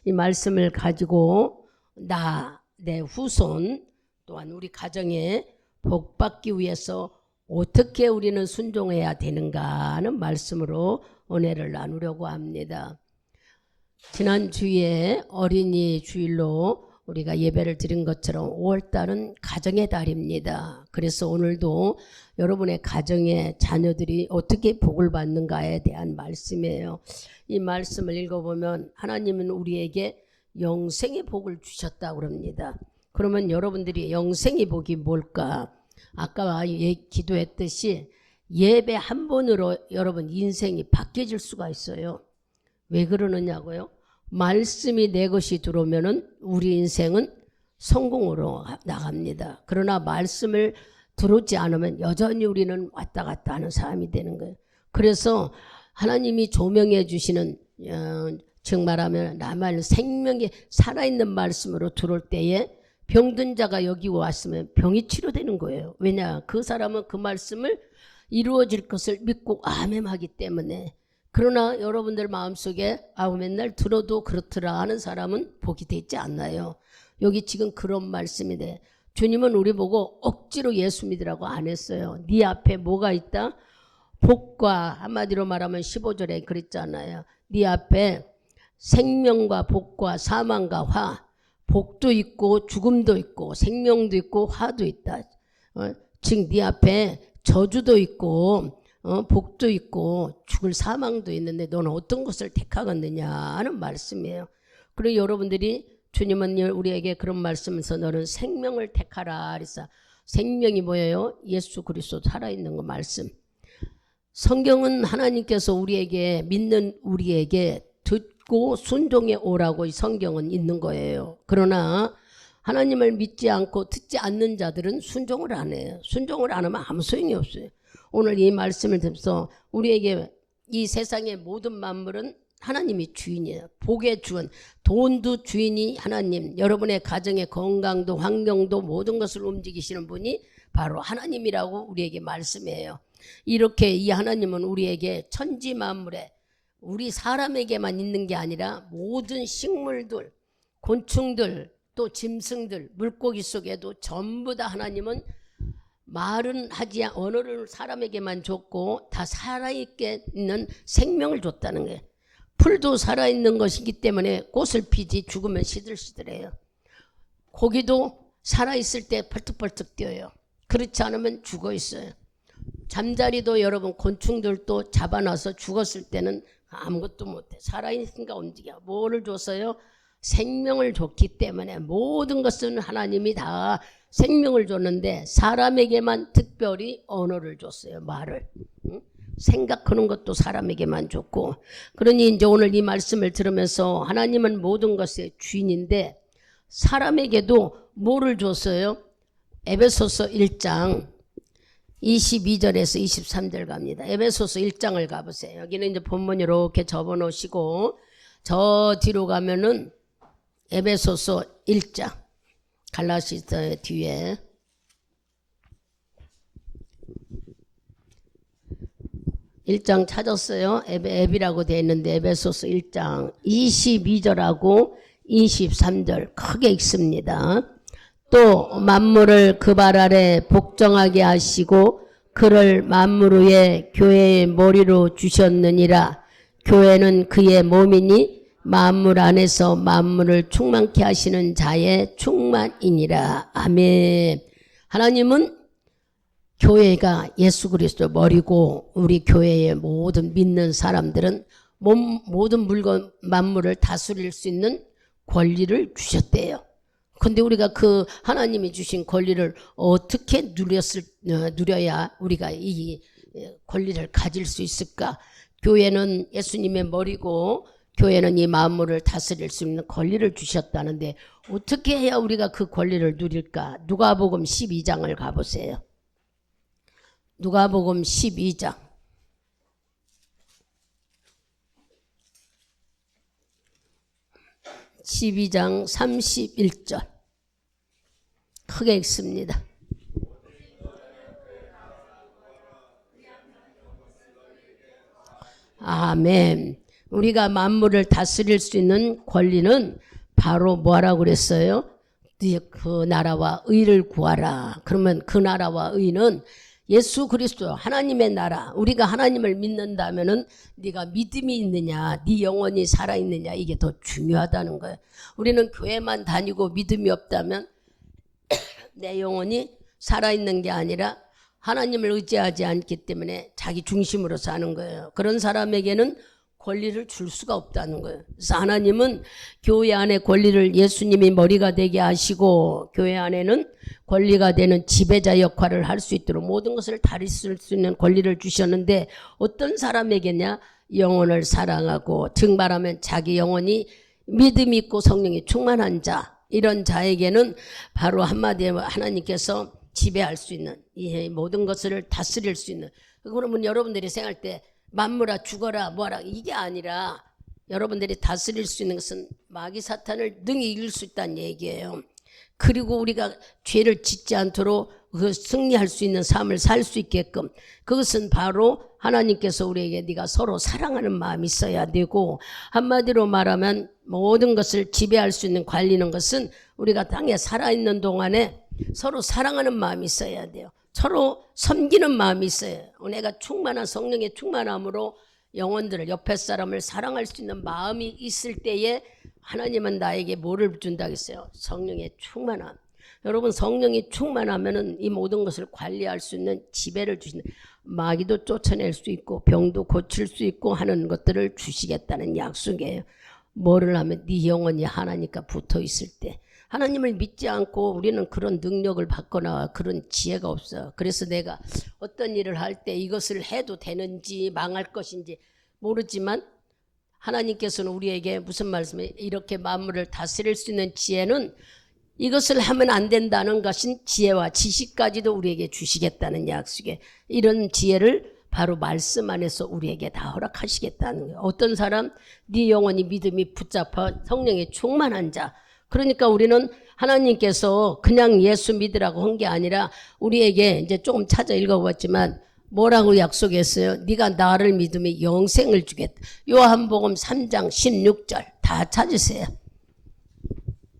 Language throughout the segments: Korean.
이 말씀을 가지고 내 후손 또한 우리 가정에 복받기 위해서 어떻게 우리는 순종해야 되는가 하는 말씀으로 은혜를 나누려고 합니다. 지난 주에 어린이 주일로 우리가 예배를 드린 것처럼 5월달은 가정의 달입니다. 그래서 오늘도 여러분의 가정의 자녀들이 어떻게 복을 받는가에 대한 말씀이에요. 이 말씀을 읽어보면 하나님은 우리에게 영생의 복을 주셨다고 합니다. 그러면 여러분들이 영생의 복이 뭘까? 아까 기도했듯이 예배 한 번으로 여러분 인생이 바뀌어질 수가 있어요. 왜 그러느냐고요? 말씀이 내 것이 들어오면은 우리 인생은 성공으로 나갑니다. 그러나 말씀을 들어오지 않으면 여전히 우리는 왔다 갔다 하는 사람이 되는 거예요. 그래서 하나님이 조명해 주시는 즉 말하면 나만 생명이 살아있는 말씀으로 들어올 때에 병든 자가 여기 왔으면 병이 치료되는 거예요. 왜냐? 그 사람은 그 말씀을 이루어질 것을 믿고 아멘하기 때문에. 그러나 여러분들 마음속에 맨날 들어도 그렇더라 하는 사람은 복이 되지 않나요? 여기 지금 그런 말씀인데 주님은 우리 보고 억지로 예수 믿으라고 안 했어요. 네 앞에 뭐가 있다? 복과 한마디로 말하면 15절에 그랬잖아요. 네 앞에 생명과 복과 사망과 화, 복도 있고 죽음도 있고 생명도 있고 화도 있다. 즉 네 앞에 저주도 있고 복도 있고 죽을 사망도 있는데 너는 어떤 것을 택하겠느냐 하는 말씀이에요. 그리고 여러분들이 주님은 우리에게 그런 말씀에서 너는 생명을 택하라 그래서 생명이 뭐예요? 예수 그리스도 살아있는 거 말씀. 성경은 하나님께서 우리에게 믿는 우리에게 듣고 순종해 오라고 이 성경은 있는 거예요. 그러나 하나님을 믿지 않고 듣지 않는 자들은 순종을 안 해요. 순종을 안 하면 아무 소용이 없어요. 오늘 이 말씀을 듣면서 우리에게 이 세상의 모든 만물은 하나님이 주인이에요. 복의 주인, 돈도 주인이 하나님, 여러분의 가정의 건강도 환경도 모든 것을 움직이시는 분이 바로 하나님이라고 우리에게 말씀해요. 이렇게 이 하나님은 우리에게 천지 만물에 우리 사람에게만 있는 게 아니라 모든 식물들, 곤충들, 또 짐승들, 물고기 속에도 전부 다 하나님은 말은 하지 언어를 사람에게만 줬고 다 살아있게 있는 생명을 줬다는 거예요. 풀도 살아있는 것이기 때문에 꽃을 피지 죽으면 시들시들해요. 고기도 살아있을 때 펄떡펄떡 뛰어요. 그렇지 않으면 죽어 있어요. 잠자리도 여러분 곤충들도 잡아놔서 죽었을 때는 아무것도 못해. 살아있으니까 움직여. 뭐를 줬어요? 생명을 줬기 때문에 모든 것은 하나님이 다 생명을 줬는데 사람에게만 특별히 언어를 줬어요. 말을. 생각하는 것도 사람에게만 줬고. 그러니 이제 오늘 이 말씀을 들으면서 하나님은 모든 것의 주인인데 사람에게도 뭐를 줬어요? 에베소서 1장 22절에서 23절 갑니다. 에베소서 1장을 가보세요. 여기는 이제 본문 이렇게 접어놓으시고 저 뒤로 가면은 에베소서 1장 갈라디아서 뒤에 (1장) 찾았어요. 에비라고 되어 있는데 에베소서 1장 22절하고 23절 크게 읽습니다. 또 만물을 그 발 아래 복종하게 하시고 그를 만물 위에 교회의 머리로 주셨느니라. 교회는 그의 몸이니 만물 안에서 만물을 충만케 하시는 자의 충만이니라. 아멘. 하나님은 교회가 예수 그리스도 머리고 우리 교회의 모든 믿는 사람들은 모든 물건 만물을 다스릴 수 있는 권리를 주셨대요. 근데 우리가 그 하나님이 주신 권리를 어떻게 누려야 우리가 이 권리를 가질 수 있을까? 교회는 예수님의 머리고 교회는 이 만물을 다스릴 수 있는 권리를 주셨다는데 어떻게 해야 우리가 그 권리를 누릴까? 누가복음 12장을 가보세요. 누가복음 12장. (12장) 31절 크게 읽습니다. 아멘. 우리가 만물을 다스릴 수 있는 권리는 바로 뭐라고 그랬어요? 그 나라와 의를 구하라. 그러면 그 나라와 의는 예수 그리스도 하나님의 나라, 우리가 하나님을 믿는다면은 네가 믿음이 있느냐, 네 영혼이 살아있느냐, 이게 더 중요하다는 거예요. 우리는 교회만 다니고 믿음이 없다면 내 영혼이 살아있는 게 아니라 하나님을 의지하지 않기 때문에 자기 중심으로 사는 거예요. 그런 사람에게는 권리를 줄 수가 없다는 거예요. 그래서 하나님은 교회 안에 권리를 예수님이 머리가 되게 하시고 교회 안에는 권리가 되는 지배자 역할을 할 수 있도록 모든 것을 다스릴 수 있는 권리를 주셨는데 어떤 사람에게냐? 영혼을 사랑하고 즉 말하면 자기 영혼이 믿음 있고 성령이 충만한 자, 이런 자에게는 바로 한마디로 하나님께서 지배할 수 있는 이 모든 것을 다스릴 수 있는, 그러면 여러분들이 생각할 때 만물아 죽어라 뭐하라 이게 아니라 여러분들이 다스릴 수 있는 것은 마귀 사탄을 능히 이길 수 있다는 얘기예요. 그리고 우리가 죄를 짓지 않도록 그 승리할 수 있는 삶을 살 수 있게끔, 그것은 바로 하나님께서 우리에게 네가 서로 사랑하는 마음이 있어야 되고, 한마디로 말하면 모든 것을 지배할 수 있는 관리는 것은 우리가 땅에 살아있는 동안에 서로 사랑하는 마음이 있어야 돼요. 서로 섬기는 마음이 있어요. 내가 충만한 성령의 충만함으로 영혼들을, 옆에 사람을 사랑할 수 있는 마음이 있을 때에 하나님은 나에게 뭐를 준다고 했어요? 성령의 충만함. 여러분, 성령이 충만하면은 이 모든 것을 관리할 수 있는 지배를 주시는, 마귀도 쫓아낼 수 있고 병도 고칠 수 있고 하는 것들을 주시겠다는 약속이에요. 뭐를 하면? 네 영혼이 하나님과 붙어 있을 때. 하나님을 믿지 않고 우리는 그런 능력을 받거나 그런 지혜가 없어요. 그래서 내가 어떤 일을 할 때 이것을 해도 되는지 망할 것인지 모르지만 하나님께서는 우리에게 무슨 말씀이에요? 이렇게 만물을 다스릴 수 있는 지혜는 이것을 하면 안 된다는 것인 지혜와 지식까지도 우리에게 주시겠다는 약속에, 이런 지혜를 바로 말씀 안에서 우리에게 다 허락하시겠다는 거예요. 어떤 사람? 네 영혼이 믿음이 붙잡아 성령에 충만한 자. 그러니까 우리는 하나님께서 그냥 예수 믿으라고 한 게 아니라 우리에게 이제 조금 찾아 읽어봤지만 뭐라고 약속했어요? 네가 나를 믿으면 영생을 주겠다. 요한복음 3장 16절 다 찾으세요.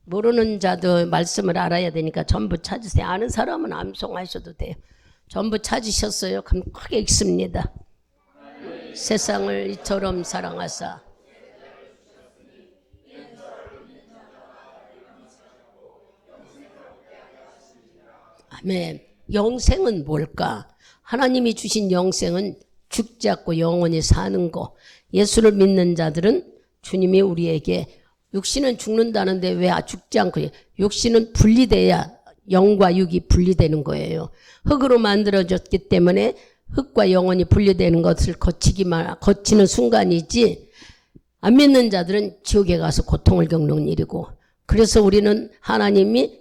모르는 자도 말씀을 알아야 되니까 전부 찾으세요. 아는 사람은 암송하셔도 돼요. 전부 찾으셨어요? 그럼 크게 읽습니다. 세상을 이처럼 사랑하사 아멘. 영생은 뭘까? 하나님이 주신 영생은 죽지 않고 영원히 사는 거. 예수를 믿는 자들은 주님이 우리에게 육신은 죽는다는데 왜 죽지 않고, 육신은 분리돼야 영과 육이 분리되는 거예요. 흙으로 만들어졌기 때문에 흙과 영혼이 분리되는 것을 거치는 순간이지, 안 믿는 자들은 지옥에 가서 고통을 겪는 일이고, 그래서 우리는 하나님이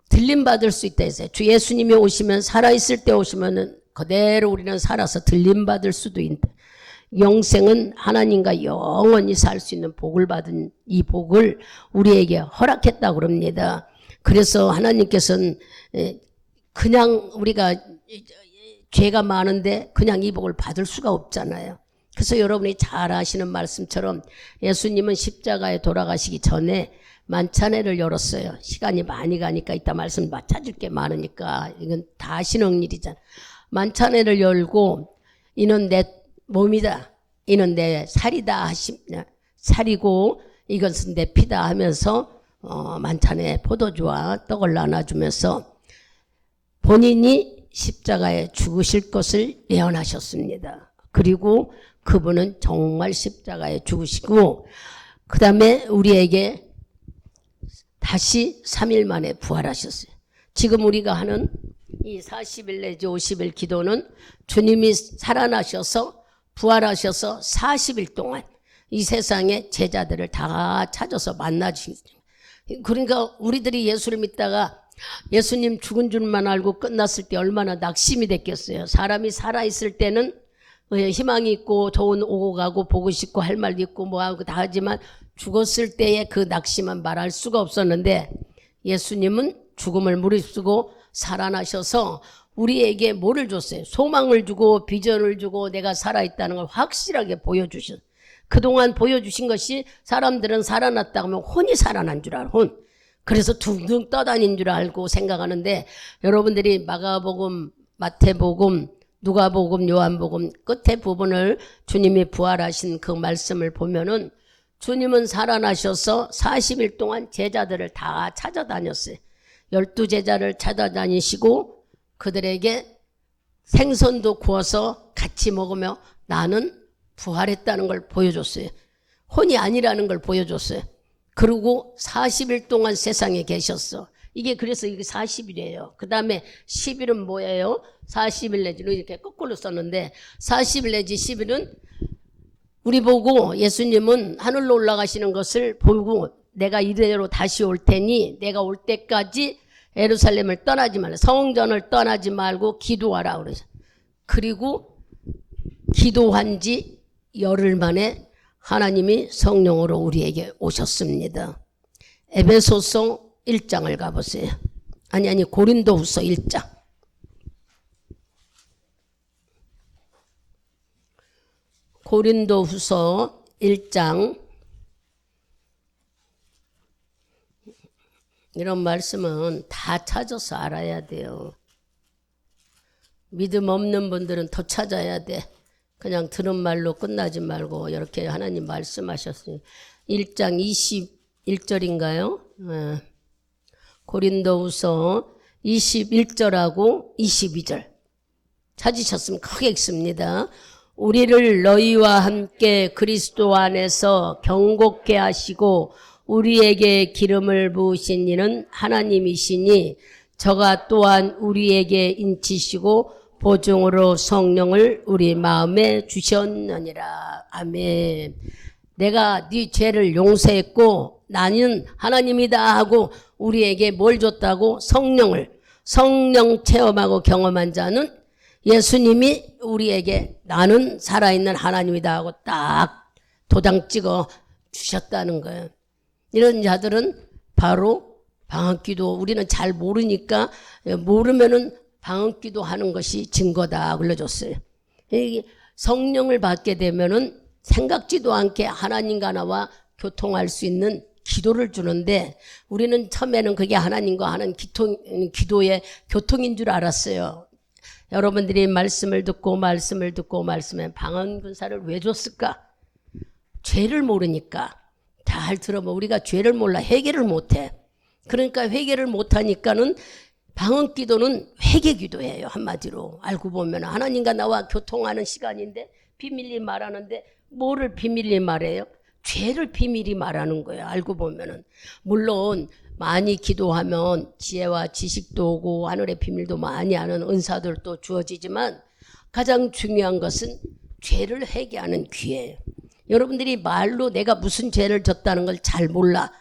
들림받을 수 있다 했어요. 주 예수님이 오시면, 살아있을 때 오시면은 그대로 우리는 살아서 들림받을 수도 있다. 영생은 하나님과 영원히 살 수 있는 복을 받은 이 복을 우리에게 허락했다고 그럽니다. 그래서 하나님께서는 그냥 우리가 죄가 많은데 그냥 이 복을 받을 수가 없잖아요. 그래서 여러분이 잘 아시는 말씀처럼 예수님은 십자가에 돌아가시기 전에 만찬회를 열었어요. 시간이 많이 가니까 이따 말씀 찾을 게 많으니까 이건 다 아시는 일이잖아. 만찬회를 열고 이는 내 몸이다, 이는 내 살이다 하십니다. 살이고 이것은 내 피다 하면서 만찬에 포도주와 떡을 나눠주면서 본인이 십자가에 죽으실 것을 예언하셨습니다. 그리고 그분은 정말 십자가에 죽으시고 그 다음에 우리에게 다시 3일 만에 부활하셨어요. 지금 우리가 하는 이 40일 내지 50일 기도는 주님이 살아나셔서 부활하셔서 40일 동안 이 세상의 제자들을 다 찾아서 만나주시죠. 그러니까 우리들이 예수를 믿다가 예수님 죽은 줄만 알고 끝났을 때 얼마나 낙심이 됐겠어요. 사람이 살아있을 때는 희망이 있고 좋은 오고 가고 보고 싶고 할 말도 있고 뭐하고 다 하지만 죽었을 때의 그 낙심은 말할 수가 없었는데 예수님은 죽음을 무릅쓰고 살아나셔서 우리에게 뭐를 줬어요? 소망을 주고 비전을 주고 내가 살아있다는 걸 확실하게 보여주셨어요. 그동안 보여주신 것이 사람들은 살아났다 하면 혼이 살아난 줄 알아. 혼. 그래서 둥둥 떠다닌 줄 알고 생각하는데 여러분들이 마가복음, 마태복음, 누가복음, 요한복음 끝에 부분을 주님이 부활하신 그 말씀을 보면은 주님은 살아나셔서 40일 동안 제자들을 다 찾아다녔어요. 12제자를 찾아다니시고 그들에게 생선도 구워서 같이 먹으며 나는 부활했다는 걸 보여줬어요. 혼이 아니라는 걸 보여줬어요. 그리고 40일 동안 세상에 계셨어. 이게 그래서 이게 40일이에요. 그 다음에 10일은 뭐예요? 40일 내지는 이렇게 거꾸로 썼는데 40일 내지 10일은 우리 보고 예수님은 하늘로 올라가시는 것을 보고 내가 이대로 다시 올 테니 내가 올 때까지 예루살렘을 떠나지 말라. 성전을 떠나지 말고 기도하라 그러죠. 그리고 기도한 지 열흘 만에 하나님이 성령으로 우리에게 오셨습니다. 에베소서 1장을 가보세요. 아니 고린도후서 1장. 고린도후서 1장. 이런 말씀은 다 찾아서 알아야 돼요. 믿음 없는 분들은 더 찾아야 돼. 그냥 들은 말로 끝나지 말고 이렇게 하나님 말씀하셨어요. 1장 21절인가요? 고린도후서 21절하고 22절 찾으셨으면 크게 읽습니다. 우리를 너희와 함께 그리스도 안에서 경고케 하시고 우리에게 기름을 부으신 이는 하나님이시니 저가 또한 우리에게 인치시고 보증으로 성령을 우리 마음에 주셨느니라. 아멘. 내가 네 죄를 용서했고 나는 하나님이다 하고 우리에게 뭘 줬다고? 성령을. 성령 체험하고 경험한 자는 예수님이 우리에게 나는 살아있는 하나님이다 하고 딱 도장 찍어 주셨다는 거예요. 이런 자들은 바로 방언기도, 우리는 잘 모르니까 모르면은 방언기도 하는 것이 증거다 그러줬어요. 성령을 받게 되면은 생각지도 않게 하나님과 나와 교통할 수 있는 기도를 주는데 우리는 처음에는 그게 하나님과 하는 기도의 교통인 줄 알았어요. 여러분들이 말씀을 듣고 말씀에 방언 군사를 왜 줬을까? 죄를 모르니까. 잘 들어보면 우리가 죄를 몰라 회개를 못해. 그러니까 회개를 못하니까는 방언 기도는 회개 기도예요. 한마디로 알고 보면 하나님과 나와 교통하는 시간인데 비밀리 말하는데 뭐를 비밀리 말해요? 죄를 비밀히 말하는 거예요. 알고 보면은. 물론 많이 기도하면 지혜와 지식도 오고 하늘의 비밀도 많이 아는 은사들도 주어지지만 가장 중요한 것은 죄를 회개하는 기회예요. 여러분들이 말로 내가 무슨 죄를 졌다는 걸 잘 몰라.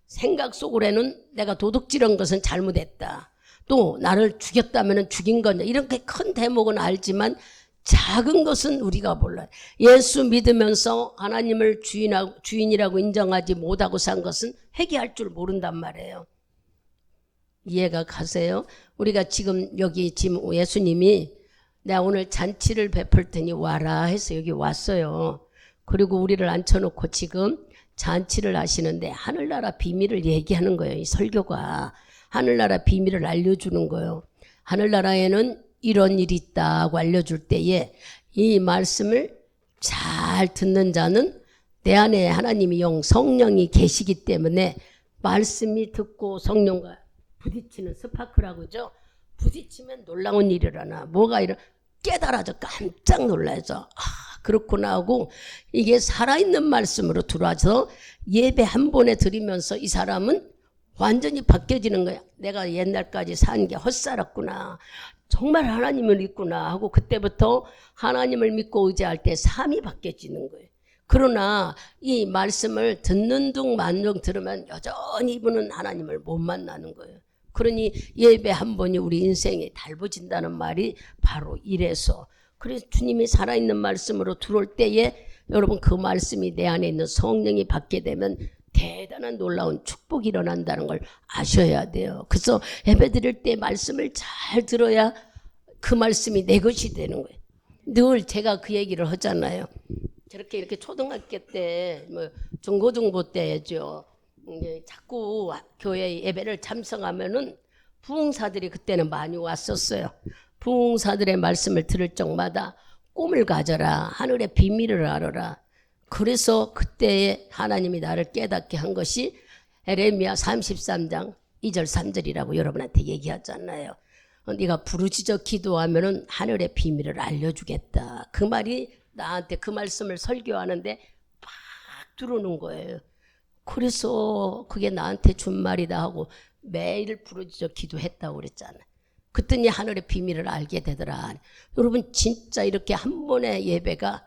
생각 속으로는 내가 도둑질한 것은 잘못했다. 또 나를 죽였다면 죽인 거냐. 이렇게 큰 대목은 알지만 작은 것은 우리가 몰라요. 예수 믿으면서 하나님을 주인이라고 인정하지 못하고 산 것은 회개할 줄 모른단 말이에요. 이해가 가세요? 우리가 지금 여기 지금 예수님이 내가 오늘 잔치를 베풀 테니 와라 해서 여기 왔어요. 그리고 우리를 앉혀놓고 지금 잔치를 하시는데 하늘나라 비밀을 얘기하는 거예요. 이 설교가 하늘나라 비밀을 알려주는 거예요. 하늘나라에는 이런 일이 있다고 알려줄 때에 이 말씀을 잘 듣는 자는 내 안에 하나님이 성령이 계시기 때문에 말씀이 듣고 성령과 부딪히는 스파크라고 그러죠. 부딪히면 놀라운 일이라나 뭐가 이런 깨달아져 깜짝 놀라서 그렇구나 하고 이게 살아있는 말씀으로 들어와서 예배 한 번에 드리면서 이 사람은 완전히 바뀌어지는 거야. 내가 옛날까지 산 게 헛살았구나. 정말 하나님을 믿구나 하고 그때부터 하나님을 믿고 의지할 때 삶이 바뀌어지는 거예요. 그러나 이 말씀을 듣는 둥 만둥 들으면 여전히 이분은 하나님을 못 만나는 거예요. 그러니 예배 한 번이 우리 인생에 달궈진다는 말이 바로 이래서 그래서 주님이 살아있는 말씀으로 들어올 때에 여러분 그 말씀이 내 안에 있는 성령이 받게 되면 대단한 놀라운 축복이 일어난다는 걸 아셔야 돼요. 그래서 예배 드릴 때 말씀을 잘 들어야 그 말씀이 내 것이 되는 거예요. 늘 제가 그 얘기를 하잖아요. 저렇게 이렇게 초등학교 때, 뭐 중고등부 때죠. 자꾸 교회 예배를 참석하면은 부흥사들이 그때는 많이 왔었어요. 부흥사들의 말씀을 들을 적마다 꿈을 가져라. 하늘의 비밀을 알아라. 그래서 그때 하나님이 나를 깨닫게 한 것이 에레미야 33장 2절 3절이라고 여러분한테 얘기하잖아요. 네가 부르짖어 기도하면은 하늘의 비밀을 알려주겠다. 그 말이 나한테 그 말씀을 설교하는데 팍 들어오는 거예요. 그래서 그게 나한테 준 말이다 하고 매일 부르짖어 기도했다고 그랬잖아요. 그랬더니 하늘의 비밀을 알게 되더라. 여러분 진짜 이렇게 한 번의 예배가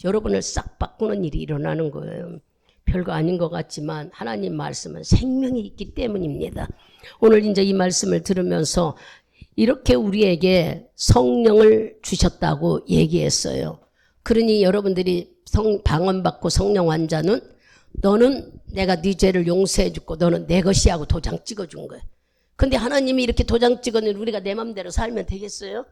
여러분을 싹 바꾸는 일이 일어나는 거예요. 별거 아닌 것 같지만 하나님 말씀은 생명이 있기 때문입니다. 오늘 이제 이 말씀을 들으면서 이렇게 우리에게 성령을 주셨다고 얘기했어요. 그러니 여러분들이 방언받고 성령 환자는 너는 내가 네 죄를 용서해 주고 너는 내 것이 하고 도장 찍어준 거예요. 근데 하나님이 이렇게 도장 찍어는 우리가 내 맘대로 살면 되겠어요?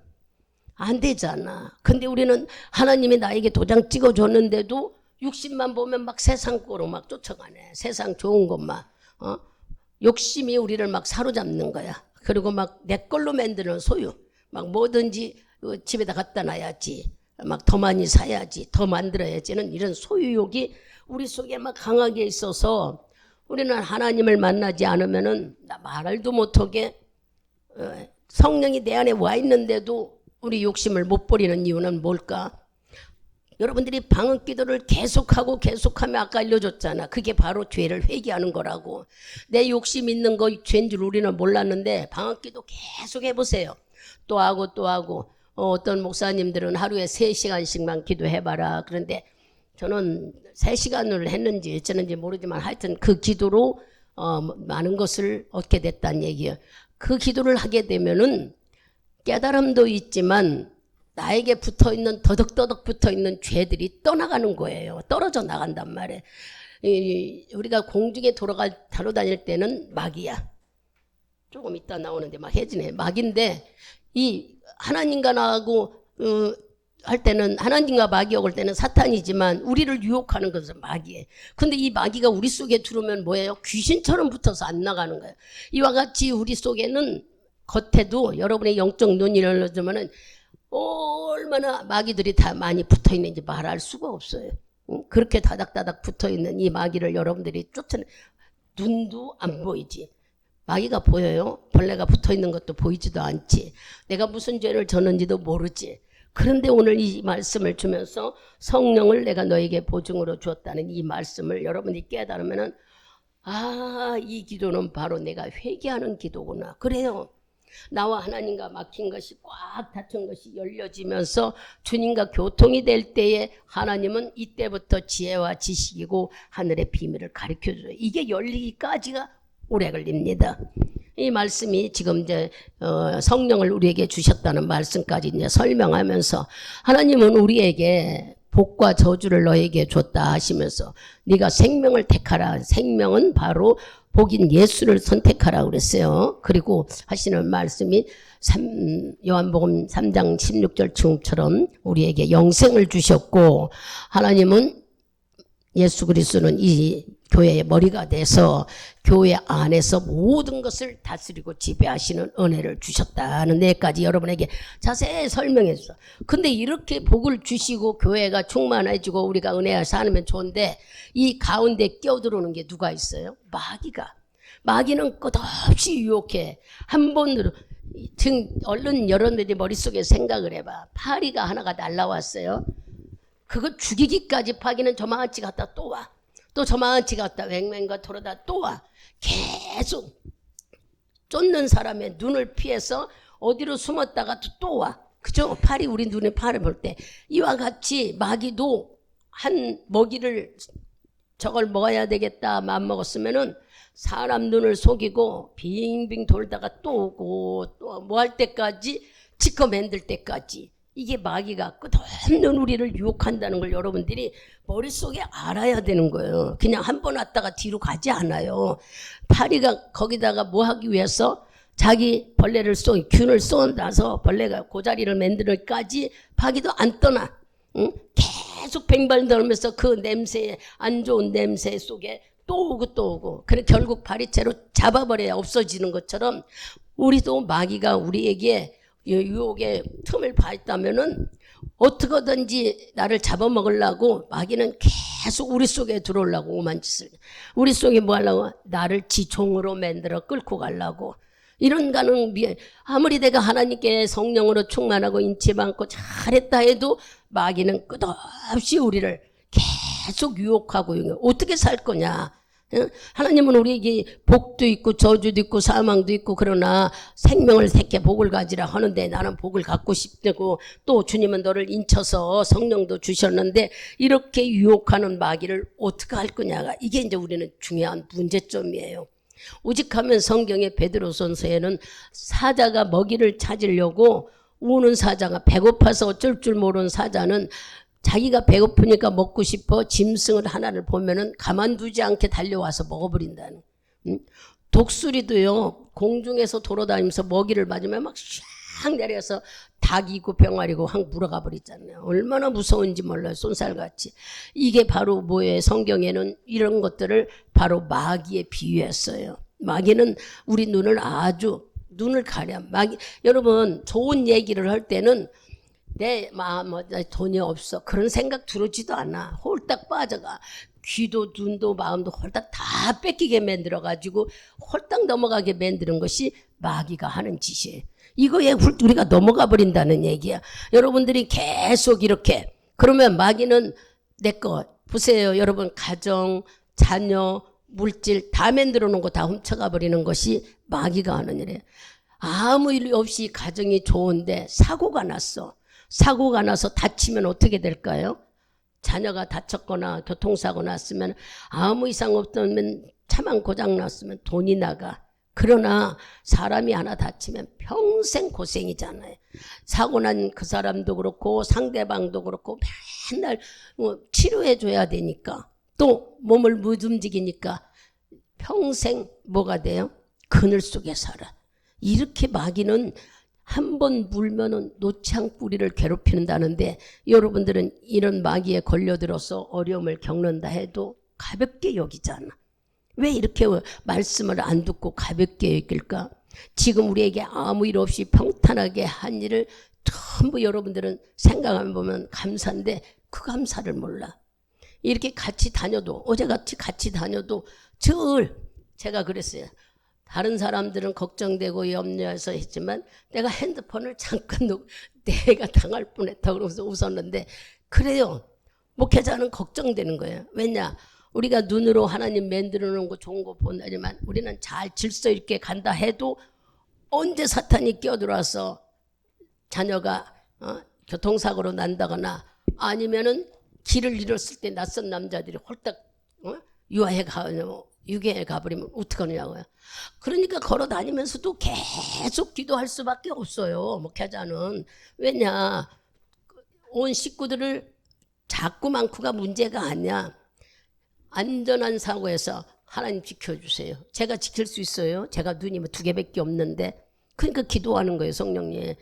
안 되잖아. 근데 우리는 하나님이 나에게 도장 찍어줬는데도 60만 보면 막 세상 거로 막 쫓아가네. 세상 좋은 것만. 욕심이 우리를 막 사로잡는 거야. 그리고 막 내 걸로 만드는 소유. 막 뭐든지 집에다 갖다 놔야지. 막 더 많이 사야지. 더 만들어야지는 이런 소유욕이 우리 속에 막 강하게 있어서 우리는 하나님을 만나지 않으면은 나 말도 못하게 성령이 내 안에 와 있는데도 우리 욕심을 못 버리는 이유는 뭘까? 여러분들이 방언 기도를 계속하면 아까 알려줬잖아. 그게 바로 죄를 회개하는 거라고. 내 욕심 있는 거 죄인 줄 우리는 몰랐는데 방언 기도 계속 해보세요. 또 하고 어떤 목사님들은 하루에 3시간씩만 기도해봐라. 그런데 저는 3시간을 했는지 어쩌는지 모르지만 하여튼 그 기도로 많은 것을 얻게 됐다는 얘기예요. 그 기도를 하게 되면은 깨달음도 있지만 나에게 붙어있는 더덕더덕 붙어있는 죄들이 떠나가는 거예요. 떨어져 나간단 말이에요. 우리가 공중에 돌아다닐 때는 마귀야. 조금 이따 나오는데 막 해지네. 마귀인데 이 하나님과 나하고 할 때는 하나님과 마귀가 올 때는 사탄이지만 우리를 유혹하는 것은 마귀예요. 근데 이 마귀가 우리 속에 들어오면 뭐예요? 귀신처럼 붙어서 안 나가는 거예요. 이와 같이 우리 속에는 겉에도 여러분의 영적 눈이 열려주면은 얼마나 마귀들이 다 많이 붙어 있는지 말할 수가 없어요. 그렇게 다닥다닥 붙어 있는 이 마귀를 여러분들이 쫓아내. 눈도 안 보이지. 마귀가 보여요? 벌레가 붙어 있는 것도 보이지도 않지. 내가 무슨 죄를 졌는지도 모르지. 그런데 오늘 이 말씀을 주면서 성령을 내가 너에게 보증으로 주었다는 이 말씀을 여러분이 깨달으면은 이 기도는 바로 내가 회개하는 기도구나. 그래요. 나와 하나님과 막힌 것이 꽉 닫힌 것이 열려지면서 주님과 교통이 될 때에 하나님은 이때부터 지혜와 지식이고 하늘의 비밀을 가르쳐줘요. 이게 열리기까지가 오래 걸립니다. 이 말씀이 지금 이제 성령을 우리에게 주셨다는 말씀까지 이제 설명하면서 하나님은 우리에게 복과 저주를 너에게 줬다 하시면서 네가 생명을 택하라. 생명은 바로 복인 예수를 선택하라 그랬어요. 그리고 하시는 말씀이 요한복음 3장 16절 층처럼 우리에게 영생을 주셨고 하나님은 예수 그리스도는 이 교회의 머리가 돼서 교회 안에서 모든 것을 다스리고 지배하시는 은혜를 주셨다는 데까지 여러분에게 자세히 설명했어. 근데 이렇게 복을 주시고 교회가 충만해지고 우리가 은혜를 사면 좋은데 이 가운데 끼어들어오는 게 누가 있어요? 마귀는 끝없이 유혹해. 한 번으로 지금 얼른 여러분들이 머릿속에 생각을 해봐. 파리가 하나가 날라왔어요. 그거 죽이기까지 파기는 저만치 갔다 또 와. 또 저만치 갔다 왱왱과 돌아다 또 와. 계속 쫓는 사람의 눈을 피해서 어디로 숨었다가 또 와. 그죠? 파리 우리 눈에 파를 볼 때 이와 같이 마귀도 한 먹이를 저걸 먹어야 되겠다 마음 먹었으면은 사람 눈을 속이고 빙빙 돌다가 또 오고 또 뭐 할 때까지 지껏 만들 때까지 이게 마귀가 끝없는 우리를 유혹한다는 걸 여러분들이 머릿속에 알아야 되는 거예요. 그냥 한 번 왔다가 뒤로 가지 않아요. 파리가 거기다가 뭐 하기 위해서 자기 벌레를 균을 쏘아서 벌레가 고자리를 만들기까지 파기도 안 떠나. 응? 계속 뱅발 돌면서 그 냄새에, 안 좋은 냄새 속에 또 오고 또 오고, 그래 결국 바리채로 잡아버려야 없어지는 것처럼 우리도 마귀가 우리에게 유혹의 틈을 봤다면은 어떻게든지 나를 잡아먹으려고 마귀는 계속 우리 속에 들어오려고 오만 짓을. 우리 속에 뭐 하려고? 나를 지 종으로 만들어 끌고 가려고. 이런 가는 아무리 내가 하나님께 성령으로 충만하고 인치 많고 잘했다 해도 마귀는 끝없이 우리를 계속 유혹하고 어떻게 살 거냐. 하나님은 우리에게 복도 있고 저주도 있고 사망도 있고 그러나 생명을 택해 복을 가지라 하는데 나는 복을 갖고 싶다고 또 주님은 너를 인쳐서 성령도 주셨는데 이렇게 유혹하는 마귀를 어떻게 할 거냐가 이게 이제 우리는 중요한 문제점이에요. 오직하면 성경의 베드로전서에는 사자가 먹이를 찾으려고 우는 사자가 배고파서 어쩔 줄 모르는 사자는 자기가 배고프니까 먹고 싶어 짐승을 하나를 보면은 가만두지 않게 달려와서 먹어버린다는. 독수리도요 공중에서 돌아다니면서 먹이를 맞으면 막 샥 내려서 닭이고 병아리고 확 물어가 버리잖아요. 얼마나 무서운지 몰라요. 쏜살같이. 이게 바로 뭐예요? 성경에는 이런 것들을 바로 마귀에 비유했어요. 마귀는 우리 눈을 아주 눈을 가려. 마귀 여러분 좋은 얘기를 할 때는 내 마음 돈이 없어 그런 생각 들어지도 않아. 홀딱 빠져가. 귀도 눈도 마음도 홀딱 다 뺏기게 만들어가지고 홀딱 넘어가게 만드는 것이 마귀가 하는 짓이에요. 이거에 우리가 넘어가 버린다는 얘기야. 여러분들이 계속 이렇게 그러면 마귀는 내 거 보세요. 여러분 가정, 자녀, 물질 다 만들어 놓은 거 다 훔쳐가 버리는 것이 마귀가 하는 일이에요. 아무 일 없이 가정이 좋은데 사고가 났어. 사고가 나서 다치면 어떻게 될까요? 자녀가 다쳤거나 교통사고 났으면 아무 이상 없다면 차만 고장 났으면 돈이 나가. 그러나 사람이 하나 다치면 평생 고생이잖아요. 사고 난 그 사람도 그렇고 상대방도 그렇고 맨날 치료해 줘야 되니까 또 몸을 못 움직이니까 평생 뭐가 돼요? 그늘 속에 살아. 이렇게 마귀는 한 번 물면은 노창 뿌리를 괴롭히는다는데 여러분들은 이런 마귀에 걸려들어서 어려움을 겪는다 해도 가볍게 여기잖아. 왜 이렇게 말씀을 안 듣고 가볍게 여길까? 지금 우리에게 아무 일 없이 평탄하게 한 일을 전부 여러분들은 생각하면 보면 감사인데 그 감사를 몰라. 이렇게 같이 다녀도 어제같이 같이 다녀도 늘 제가 그랬어요. 다른 사람들은 걱정되고 염려해서 했지만 내가 핸드폰을 잠깐 놓고 내가 당할 뻔했다고 그러면서 웃었는데 그래요. 목회자는 걱정되는 거예요. 왜냐? 우리가 눈으로 하나님 만들어 놓은 거 좋은 거 본다지만 우리는 잘 질서 있게 간다 해도 언제 사탄이 끼어들어와서 자녀가 교통사고로 난다거나 아니면은 길을 잃었을 때 낯선 남자들이 홀딱 유괴해 가버리면 어떡하느냐고요. 그러니까 걸어 다니면서도 계속 기도할 수밖에 없어요. 목회자는. 왜냐? 온 식구들을 작고 많고가 문제가 아니야. 안전한 사고에서 하나님 지켜주세요. 제가 지킬 수 있어요. 제가 눈이 2개밖에 없는데. 그러니까 기도하는 거예요. 성령님.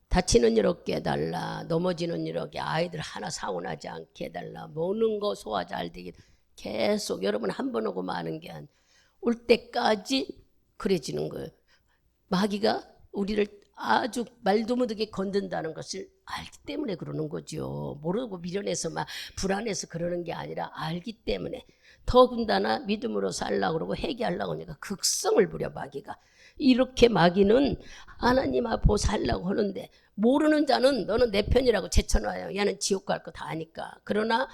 다치는 일 없게 해달라. 넘어지는 일 없게 아이들 하나 사고 나지 않게 해달라. 먹는 거 소화 잘 되게 계속 여러분 한 번 오고 마는 게 올 때까지 그래지는 거예요. 마귀가 우리를 아주 말도 못하게 건든다는 것을 알기 때문에 그러는 거죠. 모르고 미련해서 막 불안해서 그러는 게 아니라 알기 때문에 더군다나 믿음으로 살려고 그러고 회개하려고 하니까 극성을 부려 마귀가. 이렇게 마귀는 하나님 앞에 살려고 하는데 모르는 자는 너는 내 편이라고 제쳐놔요. 얘는 지옥 갈 거 다 아니까. 그러나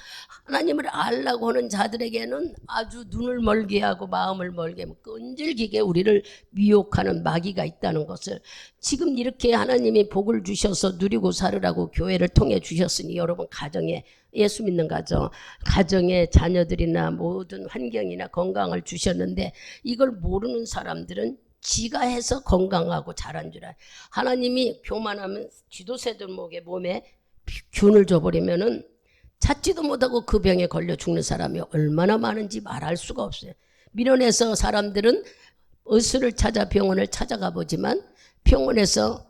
하나님을 알려고 하는 자들에게는 아주 눈을 멀게 하고 마음을 멀게 하고 끈질기게 우리를 미혹하는 마귀가 있다는 것을 지금 이렇게 하나님이 복을 주셔서 누리고 살으라고 교회를 통해 주셨으니 여러분 가정에 예수 믿는 가정, 가정에 자녀들이나 모든 환경이나 건강을 주셨는데 이걸 모르는 사람들은 지가 해서 건강하고 잘한 줄 알아요. 하나님이 교만하면 지도새들 몸에 균을 줘버리면은 찾지도 못하고 그 병에 걸려 죽는 사람이 얼마나 많은지 말할 수가 없어요. 미련해서 사람들은 의술을 찾아 병원을 찾아가 보지만 병원에서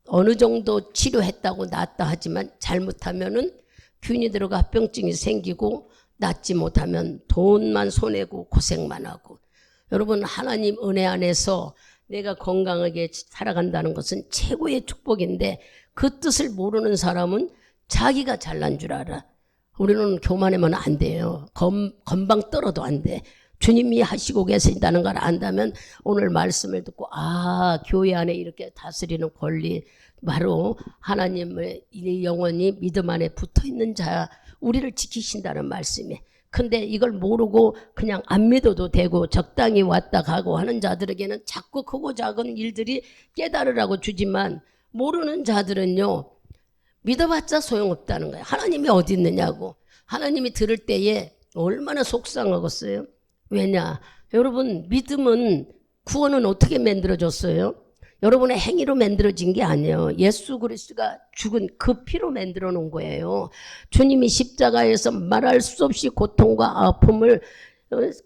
어느 정도 치료했다고 낫다 하지만 잘못하면은 균이 들어가 합병증이 생기고 낫지 못하면 돈만 손해고 고생만 하고. 여러분, 하나님 은혜 안에서 내가 건강하게 살아간다는 것은 최고의 축복인데 그 뜻을 모르는 사람은 자기가 잘난 줄 알아. 우리는 교만하면 안 돼요. 건방 떨어도 안 돼. 주님이 하시고 계신다는 걸 안다면 오늘 말씀을 듣고 교회 안에 이렇게 다스리는 권리, 바로 하나님의 이 영혼이 믿음 안에 붙어있는 자, 우리를 지키신다는 말씀이에요. 근데 이걸 모르고 그냥 안 믿어도 되고 적당히 왔다 가고 하는 자들에게는 자꾸 크고 작은 일들이 깨달으라고 주지만, 모르는 자들은요 믿어봤자 소용없다는 거예요. 하나님이 어디 있느냐고. 하나님이 들을 때에 얼마나 속상하겠어요. 왜냐? 여러분, 믿음은, 구원은 어떻게 만들어졌어요? 여러분의 행위로 만들어진 게 아니에요. 예수 그리스도가 죽은 그 피로 만들어 놓은 거예요. 주님이 십자가에서 말할 수 없이 고통과 아픔을,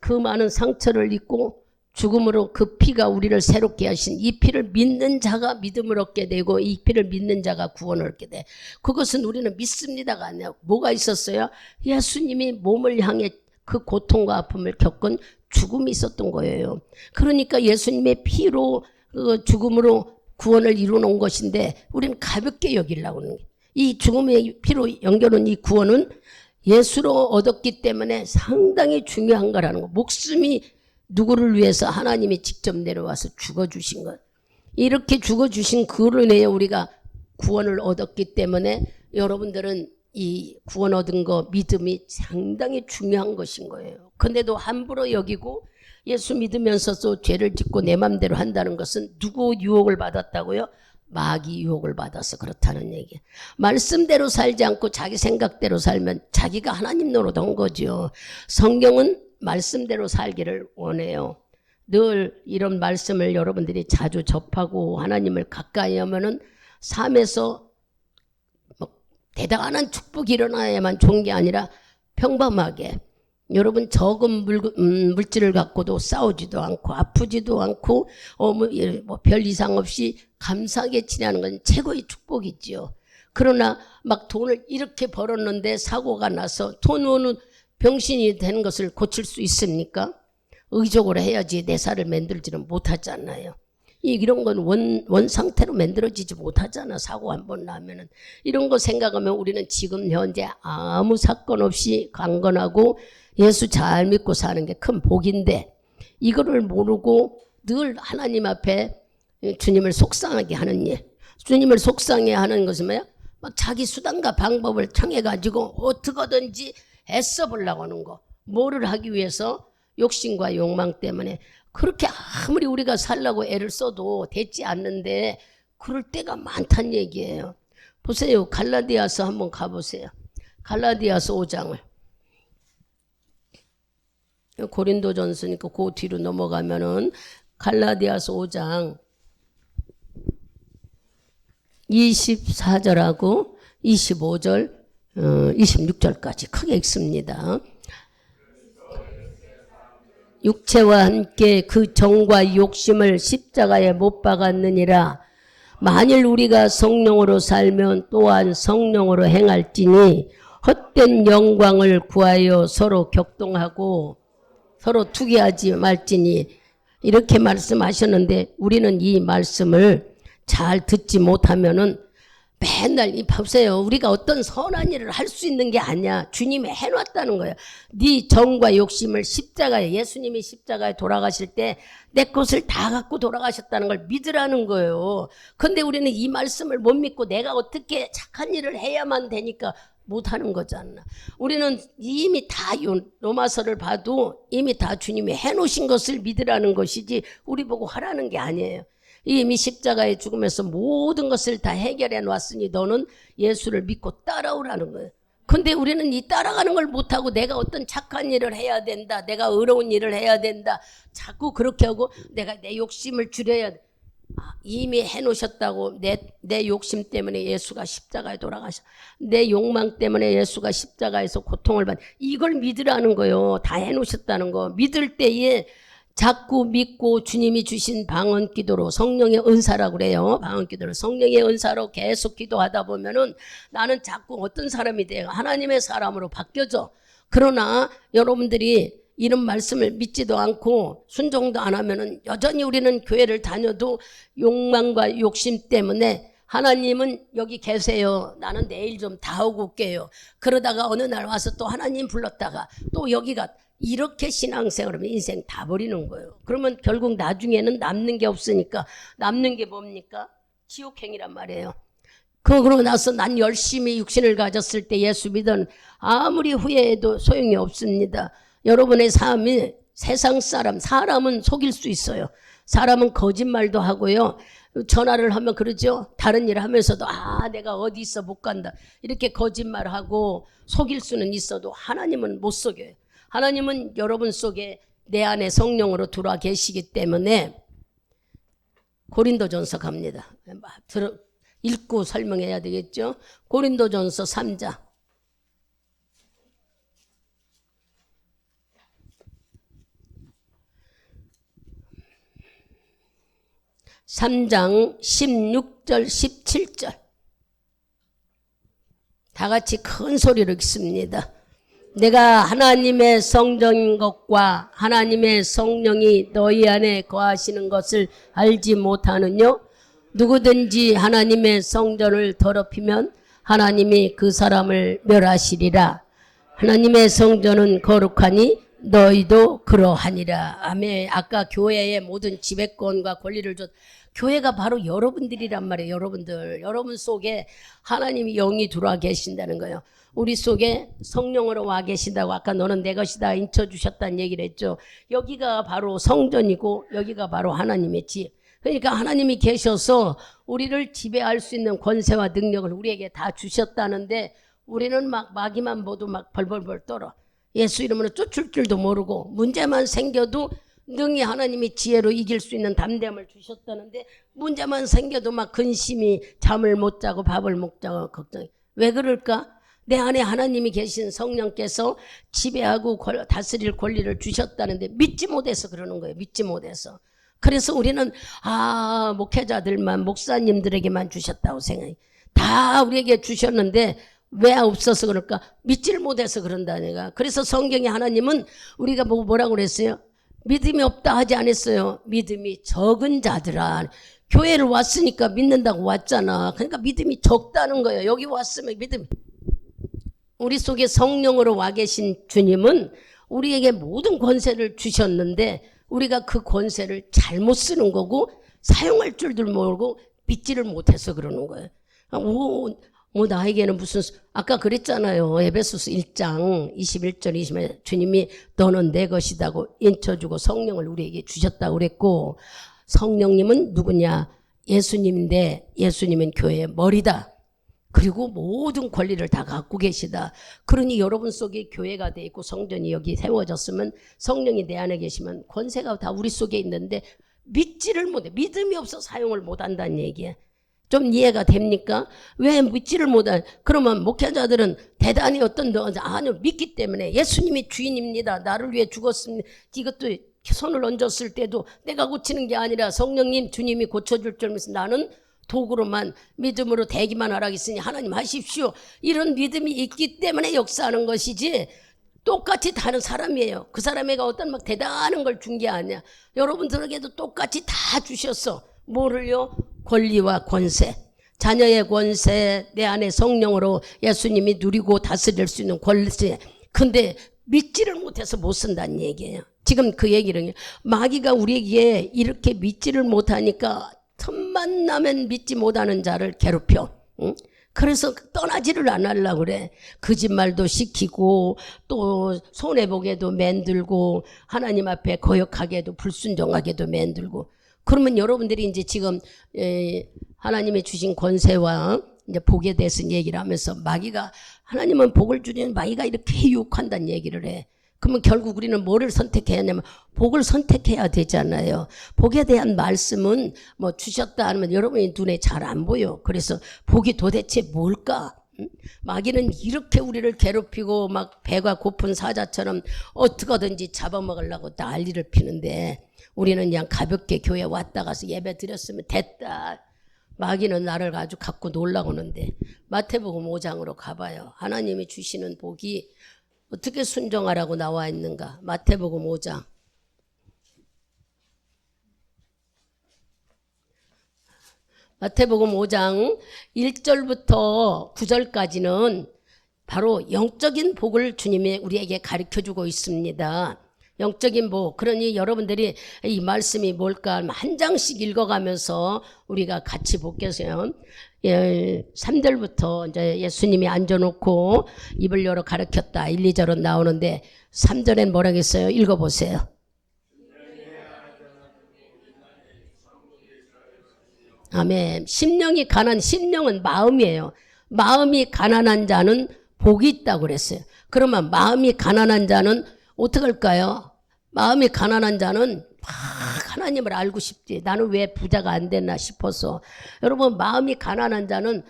그 많은 상처를 입고 죽음으로 그 피가 우리를 새롭게 하신 이 피를 믿는 자가 믿음을 얻게 되고 이 피를 믿는 자가 구원을 얻게 돼. 그것은 우리는 믿습니다가 아니라 뭐가 있었어요? 예수님이 몸을 향해 그 고통과 아픔을 겪은 죽음이 있었던 거예요. 그러니까 예수님의 피로 그 죽음으로 구원을 이루어놓은 것인데 우리는 가볍게 여기려고 하는 거예요. 이 죽음의 피로 연결한 이 구원은 예수로 얻었기 때문에 상당히 중요한 거라는 거. 목숨이 누구를 위해서 하나님이 직접 내려와서 죽어주신 것. 이렇게 죽어주신 그로 인해 우리가 구원을 얻었기 때문에 여러분들은 이 구원 얻은 거, 믿음이 상당히 중요한 것인 거예요. 근데도 함부로 여기고 예수 믿으면서도 죄를 짓고 내 맘대로 한다는 것은 누구 유혹을 받았다고요? 마귀 유혹을 받아서 그렇다는 얘기예요. 말씀대로 살지 않고 자기 생각대로 살면 자기가 하나님 노릇한 거죠. 성경은 말씀대로 살기를 원해요. 늘 이런 말씀을 여러분들이 자주 접하고 하나님을 가까이 하면은 삶에서 대단한 축복이 일어나야만 좋은 게 아니라 평범하게, 여러분 적은 물질을 갖고도 싸우지도 않고 아프지도 않고 별 이상 없이 감사하게 지내는 건 최고의 축복이지요. 그러나 막 돈을 이렇게 벌었는데 사고가 나서 돈 오는 병신이 되는 것을 고칠 수 있습니까? 의적으로 해야지 내 살을 만들지는 못하잖아요. 이런 건 원 상태로 만들어지지 못하잖아. 사고 한 번 나면은. 이런 거 생각하면 우리는 지금 현재 아무 사건 없이 강건하고 예수 잘 믿고 사는 게 큰 복인데, 이거를 모르고 늘 하나님 앞에 주님을 속상하게 하는 일. 주님을 속상해 하는 것은 뭐야? 막 자기 수단과 방법을 청해가지고 어떻게든지 애써 보려고 하는 거. 뭐를 하기 위해서? 욕심과 욕망 때문에. 그렇게 아무리 우리가 살려고 애를 써도 되지 않는데 그럴 때가 많다는 얘기예요. 보세요. 갈라디아서 한번 가보세요. 갈라디아서 5장을. 고린도전서니까 그 뒤로 넘어가면은 갈라디아서 5장 24절하고 25절 26절까지 크게 읽습니다. 육체와 함께 그 정과 욕심을 십자가에 못 박았느니라. 만일 우리가 성령으로 살면 또한 성령으로 행할지니 헛된 영광을 구하여 서로 격동하고 서로 투기하지 말지니, 이렇게 말씀하셨는데 우리는 이 말씀을 잘 듣지 못하면은 맨날 보세요. 우리가 어떤 선한 일을 할 수 있는 게 아니야. 주님이 해놨다는 거예요. 네 정과 욕심을 십자가에, 예수님이 십자가에 돌아가실 때 내 것을 다 갖고 돌아가셨다는 걸 믿으라는 거예요. 근데 우리는 이 말씀을 못 믿고 내가 어떻게 착한 일을 해야만 되니까 못하는 거잖아. 우리는 이미 다 로마서를 봐도 이미 다 주님이 해놓으신 것을 믿으라는 것이지 우리 보고 하라는 게 아니에요. 이미 십자가의 죽음에서 모든 것을 다 해결해 놨으니 너는 예수를 믿고 따라오라는 거예요. 근데 우리는 이 따라가는 걸 못하고 내가 어떤 착한 일을 해야 된다, 내가 의로운 일을 해야 된다, 자꾸 그렇게 하고 내가 내 욕심을 줄여야 돼. 이미 해놓으셨다고. 내 욕심 때문에 예수가 십자가에 돌아가셔. 내 욕망 때문에 예수가 십자가에서 고통을 받. 이걸 믿으라는 거예요. 다 해놓으셨다는 거. 믿을 때에 자꾸 믿고 주님이 주신 방언기도로 성령의 은사라고 그래요. 방언기도로 성령의 은사로 계속 기도하다 보면은 나는 자꾸 어떤 사람이 돼요. 하나님의 사람으로 바뀌어져. 그러나 여러분들이 이런 말씀을 믿지도 않고 순종도 안 하면은 여전히 우리는 교회를 다녀도 욕망과 욕심 때문에 하나님은 여기 계세요. 나는 내일 좀 다 오고 올게요. 그러다가 어느 날 와서 또 하나님 불렀다가 또 여기가 이렇게 신앙생활하면 인생 다 버리는 거예요. 그러면 결국 나중에는 남는 게 없으니까 남는 게 뭡니까? 지옥행이란 말이에요. 그러고 나서 난 열심히 육신을 가졌을 때 예수 믿은 아무리 후회해도 소용이 없습니다. 여러분의 삶이 세상 사람은 속일 수 있어요. 사람은 거짓말도 하고요. 전화를 하면 그러죠. 다른 일 하면서도 내가 어디 있어 못 간다. 이렇게 거짓말하고 속일 수는 있어도 하나님은 못 속여요. 하나님은 여러분 속에 내 안에 성령으로 들어와 계시기 때문에 고린도전서 갑니다. 읽고 설명해야 되겠죠. 고린도전서 3장 3장 16절 17절 다 같이 큰 소리로 읽습니다. 내가 하나님의 성전인 것과 하나님의 성령이 너희 안에 거하시는 것을 알지 못하느뇨? 누구든지 하나님의 성전을 더럽히면 하나님이 그 사람을 멸하시리라. 하나님의 성전은 거룩하니 너희도 그러하니라. 아멘. 아까 교회의 모든 지배권과 권리를 줬. 교회가 바로 여러분들이란 말이에요. 여러분 속에 하나님이 영이 들어와 계신다는 거예요. 우리 속에 성령으로 와 계신다고 아까 너는 내 것이다 인쳐주셨다는 얘기를 했죠. 여기가 바로 성전이고 여기가 바로 하나님의 집. 그러니까 하나님이 계셔서 우리를 지배할 수 있는 권세와 능력을 우리에게 다 주셨다는데 우리는 막 마귀만 보도 막 벌벌벌 떨어. 예수 이름으로 쫓을 줄도 모르고 문제만 생겨도 능히 하나님이 지혜로 이길 수 있는 담대함을 주셨다는데 문제만 생겨도 막 근심이 잠을 못 자고 밥을 못 자고 걱정해. 왜 그럴까? 내 안에 하나님이 계신 성령께서 지배하고 다스릴 권리를 주셨다는데 믿지 못해서 그러는 거예요. 믿지 못해서. 그래서 우리는 목회자들만 목사님들에게만 주셨다고 생각해. 다 우리에게 주셨는데 왜 없어서 그럴까? 믿지를 못해서 그런다 내가. 그래서 성경에 하나님은 우리가 뭐라고 그랬어요? 믿음이 없다 하지 않았어요. 믿음이 적은 자들아. 교회를 왔으니까 믿는다고 왔잖아. 그러니까 믿음이 적다는 거예요. 여기 왔으면 믿음이. 우리 속에 성령으로 와 계신 주님은 우리에게 모든 권세를 주셨는데 우리가 그 권세를 잘못 쓰는 거고 사용할 줄도 모르고 믿지를 못해서 그러는 거예요. 나에게는 무슨 아까 그랬잖아요. 에베소서 1장 21절 20절 주님이 너는 내 것이다고 인쳐주고 성령을 우리에게 주셨다고 그랬고 성령님은 누구냐? 예수님인데 예수님은 교회의 머리다. 그리고 모든 권리를 다 갖고 계시다. 그러니 여러분 속에 교회가 돼 있고 성전이 여기 세워졌으면 성령이 내 안에 계시면 권세가 다 우리 속에 있는데 믿지를 못해. 믿음이 없어 사용을 못한다는 얘기야. 좀 이해가 됩니까? 왜 믿지를 못해? 그러면 목회자들은 대단히 아니요 믿기 때문에 예수님이 주인입니다. 나를 위해 죽었습니다. 이것도 손을 얹었을 때도 내가 고치는 게 아니라 성령님 주님이 고쳐줄 줄 믿으면서 나는 도구로만 믿음으로 대기만 하라겠으니 하나님 하십시오. 이런 믿음이 있기 때문에 역사하는 것이지 똑같이 다른 사람이에요. 그 사람에게 어떤 막 대단한 걸 준 게 아니야. 여러분들에게도 똑같이 다 주셨어. 뭐를요? 권리와 권세. 자녀의 권세, 내 안에 성령으로 예수님이 누리고 다스릴 수 있는 권세. 근데 믿지를 못해서 못 쓴다는 얘기예요. 지금 그 얘기를 마귀가 우리에게 이렇게 믿지를 못하니까 틈만 나면 믿지 못하는 자를 괴롭혀. 응? 그래서 떠나지를 안 하려고 그래. 거짓말도 시키고 또 손해보게도 만들고 하나님 앞에 거역하게도 불순종하게도 만들고. 그러면 여러분들이 이제 지금 하나님의 주신 권세와 이제 복에 대해서 얘기를 하면서 마귀가 하나님은 복을 주는 마귀가 이렇게 유혹한다는 얘기를 해. 그러면 결국 우리는 뭐를 선택해야 하냐면 복을 선택해야 되잖아요. 복에 대한 말씀은 뭐 주셨다 하면 여러분이 눈에 잘 안 보여. 그래서 복이 도대체 뭘까? 마귀는 이렇게 우리를 괴롭히고 막 배가 고픈 사자처럼 어떻게든지 잡아먹으려고 난리를 피는데 우리는 그냥 가볍게 교회 왔다 가서 예배 드렸으면 됐다. 마귀는 나를 아주 갖고 놀라고 하는데 마태복음 5장으로 가봐요. 하나님이 주시는 복이 어떻게 순종하라고 나와 있는가. 마태복음 5장. 마태복음 5장 1절부터 9절까지는 바로 영적인 복을 주님이 우리에게 가르쳐주고 있습니다. 영적인 복. 그러니 여러분들이 이 말씀이 뭘까 한 장씩 읽어가면서 우리가 같이 볼게요. 3절부터 이제 예수님이 앉아놓고 입을 열어 가르쳤다. 1, 2절은 나오는데 3절엔 뭐라고 했어요? 읽어보세요. 아멘. 심령이 심령은 마음이에요. 마음이 가난한 자는 복이 있다고 그랬어요. 그러면 마음이 가난한 자는 어떻게 할까요? 마음이 가난한 자는 하나님을 알고 싶지. 나는 왜 부자가 안 됐나 싶어서. 여러분, 마음이 가난한 자는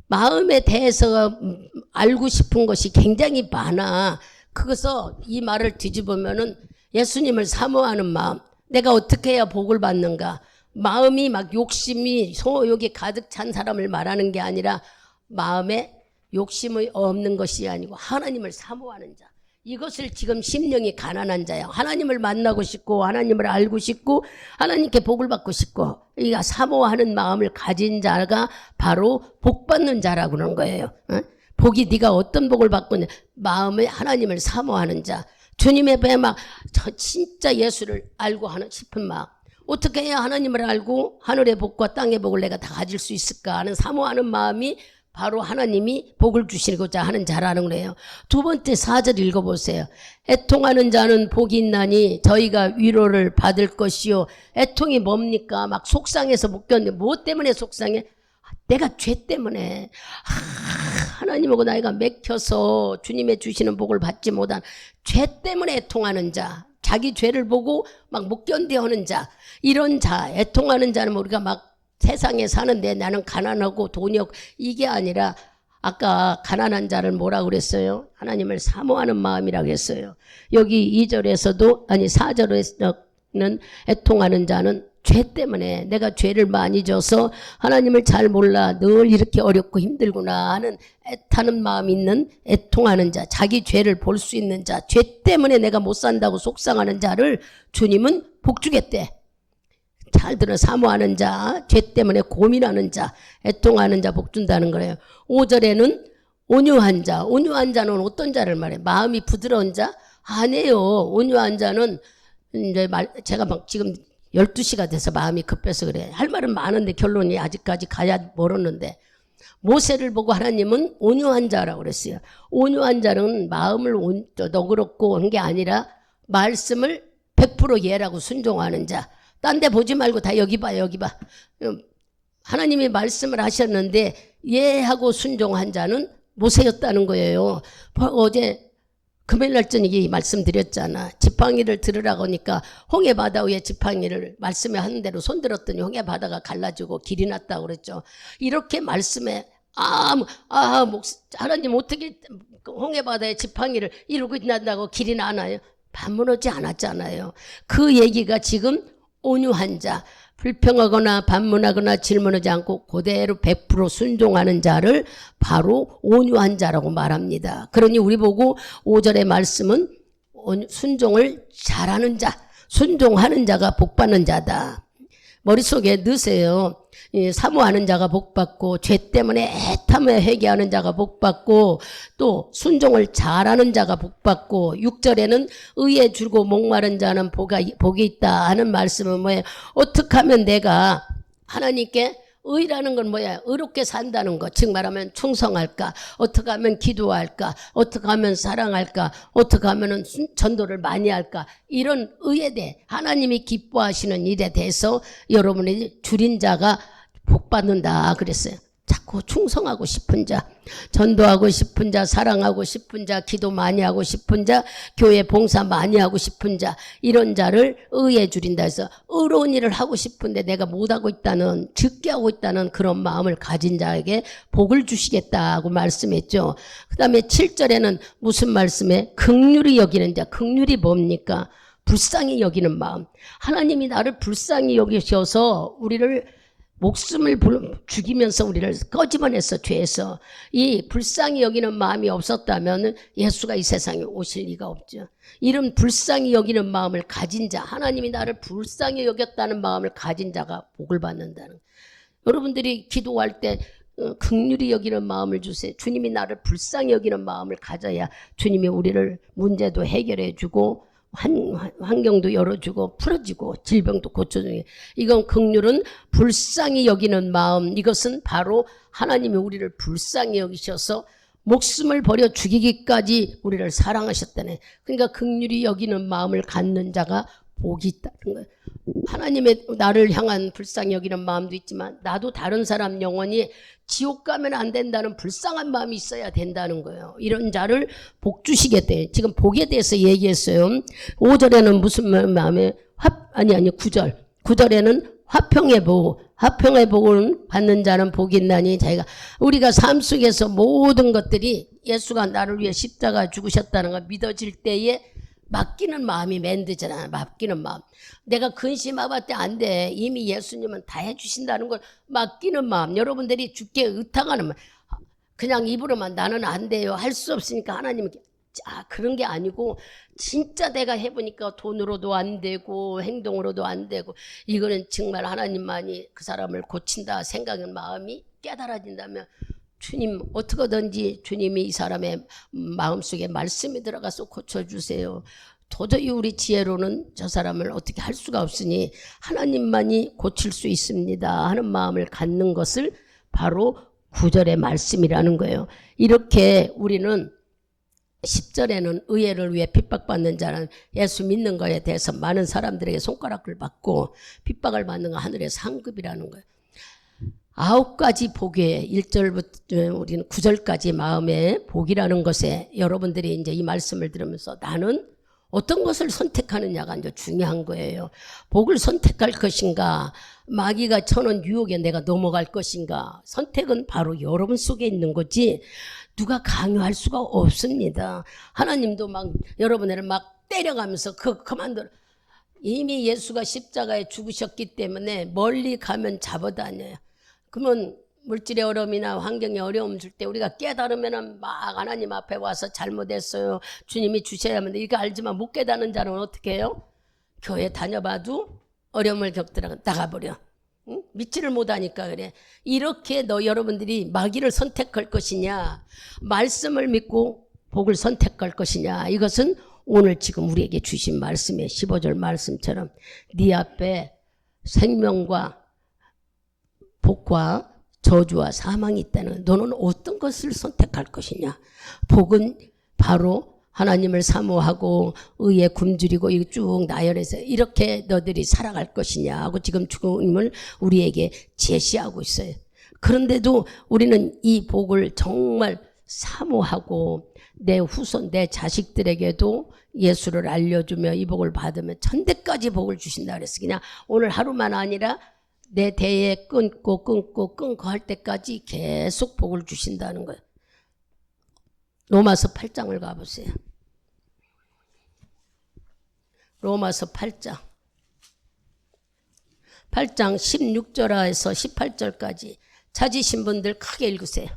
마음에 대해서 알고 싶은 것이 굉장히 많아. 그래서 이 말을 뒤집으면은 예수님을 사모하는 마음. 내가 어떻게 해야 복을 받는가? 마음이 막 욕심이 소욕이 가득 찬 사람을 말하는 게 아니라 마음에 욕심이 없는 것이 아니고 하나님을 사모하는 자. 이것을 지금 심령이 가난한 자야. 하나님을 만나고 싶고 하나님을 알고 싶고 하나님께 복을 받고 싶고 이가 사모하는 마음을 가진 자가 바로 복 받는 자라고 그러는 거예요. 복이 네가 어떤 복을 받고 있냐. 마음에 하나님을 사모하는 자. 주님의 배에 막 진짜 예수를 알고 싶은 마음. 어떻게 해야 하나님을 알고 하늘의 복과 땅의 복을 내가 다 가질 수 있을까 하는 사모하는 마음이 바로 하나님이 복을 주시고자 하는 자라는 거예요. 두 번째 4절 읽어보세요. 애통하는 자는 복이 있나니 저희가 위로를 받을 것이요. 애통이 뭡니까? 막 속상해서 못 견뎌. 뭐 때문에 속상해? 내가 죄 때문에 하나님하고 나이가 맥혀서 주님의 주시는 복을 받지 못한 죄 때문에 애통하는 자. 자기 죄를 보고 막 못 견뎌하는 자. 이런 자, 애통하는 자는 우리가 막 세상에 사는데 나는 가난하고 돈이 없고 이게 아니라 아까 가난한 자를 뭐라고 그랬어요? 하나님을 사모하는 마음이라고 했어요. 여기 2절에서도 아니 4절에서는 애통하는 자는 죄 때문에 내가 죄를 많이 져서 하나님을 잘 몰라 늘 이렇게 어렵고 힘들구나 하는 애타는 마음이 있는 애통하는 자, 자기 죄를 볼 수 있는 자, 죄 때문에 내가 못 산다고 속상하는 자를 주님은 복 주겠대. 잘 들어 사모하는 자, 죄 때문에 고민하는 자, 애통하는 자 복 준다는 거예요. 5절에는 온유한 자, 온유한 자는 어떤 자를 말해요? 마음이 부드러운 자? 아니에요. 온유한 자는 이제 제가 막 지금 12시가 돼서 마음이 급해서 그래. 할 말은 많은데 결론이 아직까지 가야 멀었는데 모세를 보고 하나님은 온유한 자라고 그랬어요. 온유한 자는 마음을 너그럽고 한 게 아니라 말씀을 100% 예라고 순종하는 자. 딴 데 보지 말고 다 여기 봐 여기 봐. 하나님이 말씀을 하셨는데 예하고 순종한 자는 모세였다는 거예요. 어제 금요일날 저녁에 말씀드렸잖아. 지팡이를 들으라고 하니까 홍해바다 위에 지팡이를 말씀에 하는 대로 손들었더니 홍해바다가 갈라지고 길이 났다고 그랬죠. 이렇게 말씀에 하나님 어떻게 홍해바다에 지팡이를 이러고 있는다고 길이 나나요? 반문하지 않았잖아요. 그 얘기가 지금 온유한 자, 불평하거나 반문하거나 질문하지 않고 그대로 100% 순종하는 자를 바로 온유한 자라고 말합니다. 그러니 우리 보고 5절의 말씀은 순종을 잘하는 자, 순종하는 자가 복받는 자다. 머릿속에 넣으세요. 사모하는 자가 복받고 죄 때문에 애타며 회개하는 자가 복받고 또 순종을 잘하는 자가 복받고 6절에는 의에 줄고 목마른 자는 복이 있다 하는 말씀은 뭐예요? 어떻게 하면 내가 하나님께 의라는 건 뭐야? 의롭게 산다는 것. 즉 말하면 충성할까? 어떻게 하면 기도할까? 어떻게 하면 사랑할까? 어떻게 하면 전도를 많이 할까? 이런 의에 대해 하나님이 기뻐하시는 일에 대해서 여러분이 줄인 자가 복받는다 그랬어요. 자꾸 충성하고 싶은 자. 전도하고 싶은 자, 사랑하고 싶은 자, 기도 많이 하고 싶은 자, 교회 봉사 많이 하고 싶은 자, 이런 자를 의에 줄인다 해서 의로운 일을 하고 싶은데 내가 못하고 있다는, 적게 하고 있다는 그런 마음을 가진 자에게 복을 주시겠다고 말씀했죠. 그 다음에 7절에는 무슨 말씀에? 긍휼히 여기는 자. 긍휼이 뭡니까? 불쌍히 여기는 마음. 하나님이 나를 불쌍히 여기셔서 우리를 목숨을 죽이면서 우리를 꺼집어냈어, 죄에서. 이 불쌍히 여기는 마음이 없었다면 예수가 이 세상에 오실 리가 없죠. 이런 불쌍히 여기는 마음을 가진 자, 하나님이 나를 불쌍히 여겼다는 마음을 가진 자가 복을 받는다는. 여러분들이 기도할 때 긍휼히 여기는 마음을 주세요. 주님이 나를 불쌍히 여기는 마음을 가져야 주님이 우리를 문제도 해결해 주고 환경도 열어주고 풀어주고 질병도 고쳐주고. 이건 긍휼은 불쌍히 여기는 마음. 이것은 바로 하나님이 우리를 불쌍히 여기셔서 목숨을 버려 죽이기까지 우리를 사랑하셨다네. 그러니까 긍휼히 여기는 마음을 갖는 자가 복이 있다는 거예요. 하나님의 나를 향한 불쌍히 여기는 마음도 있지만 나도 다른 사람 영혼이 지옥 가면 안 된다는 불쌍한 마음이 있어야 된다는 거예요. 이런 자를 복 주시겠대. 지금 복에 대해서 얘기했어요. 5절에는 무슨 마음에 9절. 9절에는 화평의 복. 화평의 복을 받는 자는 복이 있나니. 자기가 우리가 삶 속에서 모든 것들이 예수가 나를 위해 십자가 죽으셨다는 걸 믿어질 때에 맡기는 마음이 맨드잖아. 맡기는 마음. 내가 근심하면 안 돼. 이미 예수님은 다 해주신다는 걸 맡기는 마음. 여러분들이 주께 의탁하는 마음. 그냥 입으로만 나는 안 돼요. 할 수 없으니까 하나님, 그런 게 아니고 진짜 내가 해보니까 돈으로도 안 되고 행동으로도 안 되고 이거는 정말 하나님만이 그 사람을 고친다 생각하는 마음이 깨달아진다면 주님 어떻게든지 주님이 이 사람의 마음속에 말씀이 들어가서 고쳐주세요. 도저히 우리 지혜로는 저 사람을 어떻게 할 수가 없으니 하나님만이 고칠 수 있습니다 하는 마음을 갖는 것을 바로 9절의 말씀이라는 거예요. 이렇게 우리는 10절에는 의회를 위해 핍박받는 자는 예수 믿는 거에 대해서 많은 사람들에게 손가락을 받고 핍박을 받는 거 하늘의 상급이라는 거예요. 9가지 복에 1절부터 우리는 9절까지 마음의 복이라는 것에 여러분들이 이제 이 말씀을 들으면서 나는 어떤 것을 선택하느냐가 이제 중요한 거예요. 복을 선택할 것인가, 마귀가 쳐놓은 유혹에 내가 넘어갈 것인가. 선택은 바로 여러분 속에 있는 거지 누가 강요할 수가 없습니다. 하나님도 막 여러분을 막 때려가면서 그만둬. 이미 예수가 십자가에 죽으셨기 때문에 멀리 가면 잡아다녀요. 그러면 물질의 어려움이나 환경의 어려움 줄 때 우리가 깨달으면 막 하나님 앞에 와서 잘못했어요. 주님이 주셔야만 돼. 이거 알지만 못 깨닫는 자는 어떻게 해요? 교회 다녀봐도 어려움을 겪더라도 나가버려. 응? 믿지를 못하니까 그래. 이렇게 여러분들이 마귀를 선택할 것이냐, 말씀을 믿고 복을 선택할 것이냐, 이것은 오늘 지금 우리에게 주신 말씀의 15절 말씀처럼 네 앞에 생명과 복과 저주와 사망이 있다는, 너는 어떤 것을 선택할 것이냐. 복은 바로 하나님을 사모하고 의에 굶주리고 쭉 나열해서 이렇게 너들이 살아갈 것이냐 하고 지금 주님을 우리에게 제시하고 있어요. 그런데도 우리는 이 복을 정말 사모하고 내 후손, 내 자식들에게도 예수를 알려주며 이 복을 받으면 천대까지 복을 주신다 그랬어. 그냥 오늘 하루만 아니라 내 대에 끊고 할 때까지 계속 복을 주신다는 거예요. 로마서 8장을 가보세요. 로마서 8장 16절에서 18절까지 찾으신 분들 크게 읽으세요.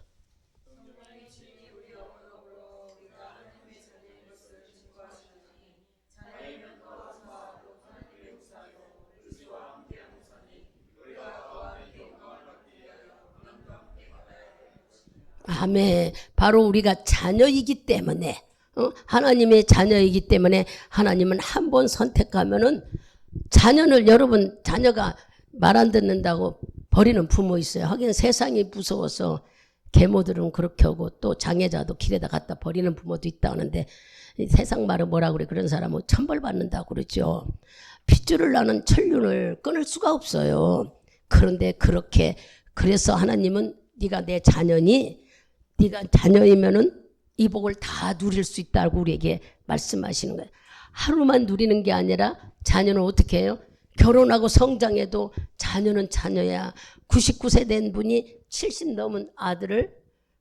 아멘. 바로 우리가 자녀이기 때문에, 하나님의 자녀이기 때문에 하나님은 한 번 선택하면은 자녀를, 여러분 자녀가 말 안 듣는다고 버리는 부모 있어요. 하긴 세상이 무서워서 계모들은 그렇게 하고 또 장애자도 길에다 갖다 버리는 부모도 있다 하는데 세상 말은 뭐라 그래. 그런 사람은 천벌 받는다고 그러죠. 핏줄을 나는 천륜을 끊을 수가 없어요. 그런데 그래서 하나님은 네가 내 자녀니 네가 자녀이면은 이 복을 다 누릴 수 있다고 우리에게 말씀하시는 거예요. 하루만 누리는 게 아니라 자녀는 어떻게 해요? 결혼하고 성장해도 자녀는 자녀야. 99세 된 분이 70 넘은 아들을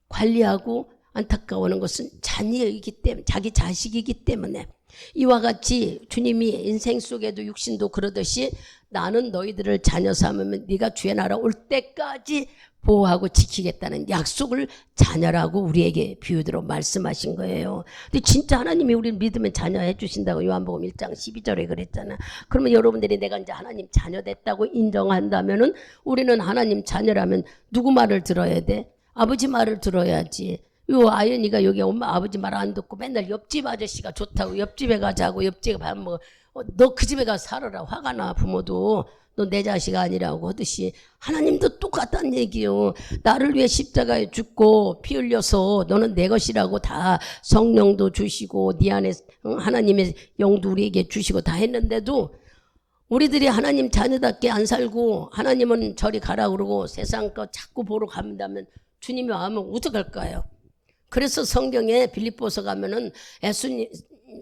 관리하고 안타까워하는 것은 자녀이기 때문에, 자기 자식이기 때문에. 이와 같이 주님이 인생 속에도 육신도 그러듯이 나는 너희들을 자녀 삼으면 네가 주의 나라 올 때까지 보호하고 지키겠다는 약속을 자녀라고 우리에게 비유대로 말씀하신 거예요. 근데 진짜 하나님이 우리를 믿으면 자녀 해주신다고 요한복음 1장 12절에 그랬잖아. 그러면 여러분들이 내가 이제 하나님 자녀 됐다고 인정한다면은 우리는 하나님 자녀라면 누구 말을 들어야 돼? 아버지 말을 들어야지. 요 아연이가 여기 엄마 아버지 말 안 듣고 맨날 옆집 아저씨가 좋다고 옆집에 가자고 옆집에 밥 먹어. 너 그 집에 가서 살아라. 화가 나. 부모도 너 내 자식 아니라고 하듯이 하나님도 똑같다는 얘기요. 나를 위해 십자가에 죽고 피 흘려서 너는 내 것이라고 다 성령도 주시고 네 안에 하나님의 영도 우리에게 주시고 다 했는데도 우리들이 하나님 자녀답게 안 살고 하나님은 저리 가라 그러고 세상 거 자꾸 보러 간다면 주님이 와면 어떡할까요? 그래서 성경에 빌립보서 가면은 예수님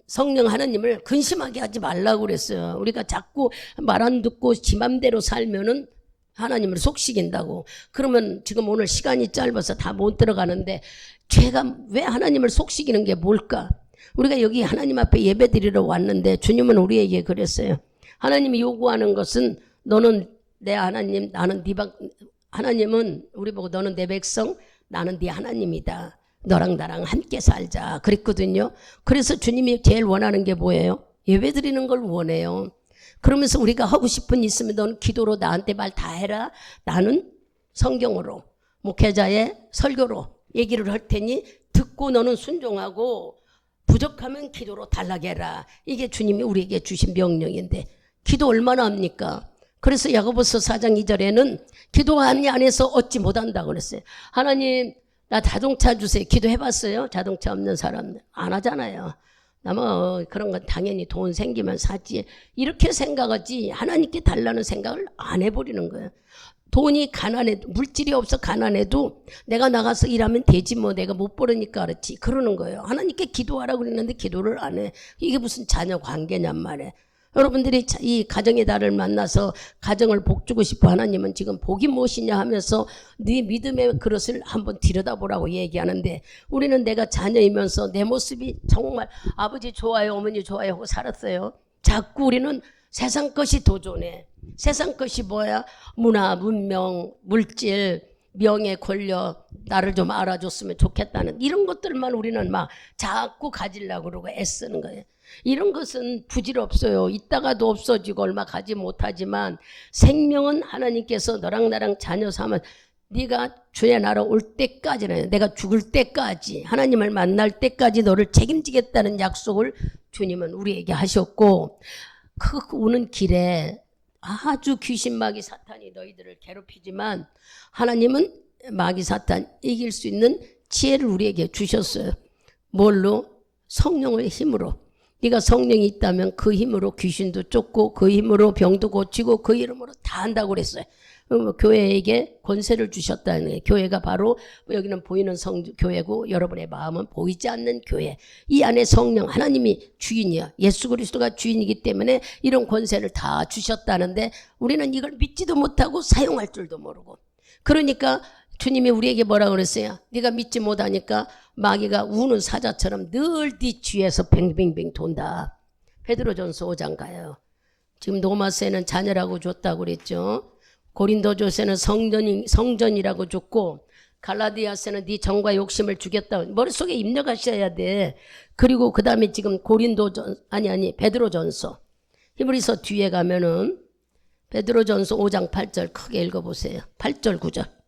성령 하나님을 근심하게 하지 말라고 그랬어요. 우리가 자꾸 말 안 듣고 지 맘대로 살면은 하나님을 속시긴다고. 그러면 지금 오늘 시간이 짧아서 다 못 들어가는데 죄가 왜 하나님을 속시기는 게 뭘까? 우리가 여기 하나님 앞에 예배드리러 왔는데 주님은 우리에게 그랬어요. 하나님이 요구하는 것은 너는 내 하나님, 나는 네 하나님은 우리 보고 너는 내 백성, 나는 네 하나님이다. 너랑 나랑 함께 살자 그랬거든요. 그래서 주님이 제일 원하는 게 뭐예요? 예배 드리는 걸 원해요. 그러면서 우리가 하고 싶은 일 있으면 너는 기도로 나한테 말 다 해라. 나는 성경으로 목회자의 설교로 얘기를 할 테니 듣고 너는 순종하고 부족하면 기도로 달라게라. 이게 주님이 우리에게 주신 명령인데 기도 얼마나 합니까? 그래서 야고보서 4장 2절에는 기도하니 안에서 얻지 못한다고 그랬어요. 하나님 나 자동차 주세요. 기도해봤어요? 자동차 없는 사람들 안 하잖아요. 나뭐 그런 건 당연히 돈 생기면 사지 이렇게 생각하지 하나님께 달라는 생각을 안 해버리는 거예요. 돈이 가난해도 물질이 없어 가난해도 내가 나가서 일하면 되지 뭐 내가 못 벌으니까 그렇지 그러는 거예요. 하나님께 기도하라고 그랬는데 기도를 안 해. 이게 무슨 자녀 관계냔 말이에요. 여러분들이 이 가정의 달을 만나서 가정을 복주고 싶어 하나님은 지금 복이 무엇이냐 하면서 네 믿음의 그릇을 한번 들여다보라고 얘기하는데 우리는 내가 자녀이면서 내 모습이 정말 아버지 좋아요 어머니 좋아요 하고 살았어요. 자꾸 우리는 세상 것이 도전해. 세상 것이 뭐야? 문화, 문명, 물질, 명예, 권력 나를 좀 알아줬으면 좋겠다는 이런 것들만 우리는 막 자꾸 가지려고 그러고 애쓰는 거예요. 이런 것은 부질없어요. 있다가도 없어지고 얼마 가지 못하지만 생명은 하나님께서 너랑 나랑 자녀 삼아 네가 주의 나라 올 때까지는 내가 죽을 때까지 하나님을 만날 때까지 너를 책임지겠다는 약속을 주님은 우리에게 하셨고 그 오는 길에 아주 귀신 마귀 사탄이 너희들을 괴롭히지만 하나님은 마귀 사탄 이길 수 있는 지혜를 우리에게 주셨어요. 뭘로? 성령의 힘으로. 네가 성령이 있다면 그 힘으로 귀신도 쫓고 그 힘으로 병도 고치고 그 이름으로 다 한다고 그랬어요. 교회에게 권세를 주셨다는 거예요. 교회가 바로 여기는 보이는 교회고 여러분의 마음은 보이지 않는 교회. 이 안에 성령 하나님이 주인이야. 예수 그리스도가 주인이기 때문에 이런 권세를 다 주셨다는데 우리는 이걸 믿지도 못하고 사용할 줄도 모르고 그러니까 주님이 우리에게 뭐라고 그랬어요? 네가 믿지 못하니까 마귀가 우는 사자처럼 늘 네 뒤에서 뱅뱅뱅 돈다. 베드로전서 5장 가요. 지금 로마서에는 자녀라고 줬다고 그랬죠. 고린도전서에는 성전이라고 줬고 갈라디아서는 네 정과 욕심을 주겠다. 머릿속에 입력하셔야 돼. 그리고 그 다음에 지금 베드로전서 히브리서 뒤에 가면은 베드로전서 5장 8절 크게 읽어보세요. 8절 9절.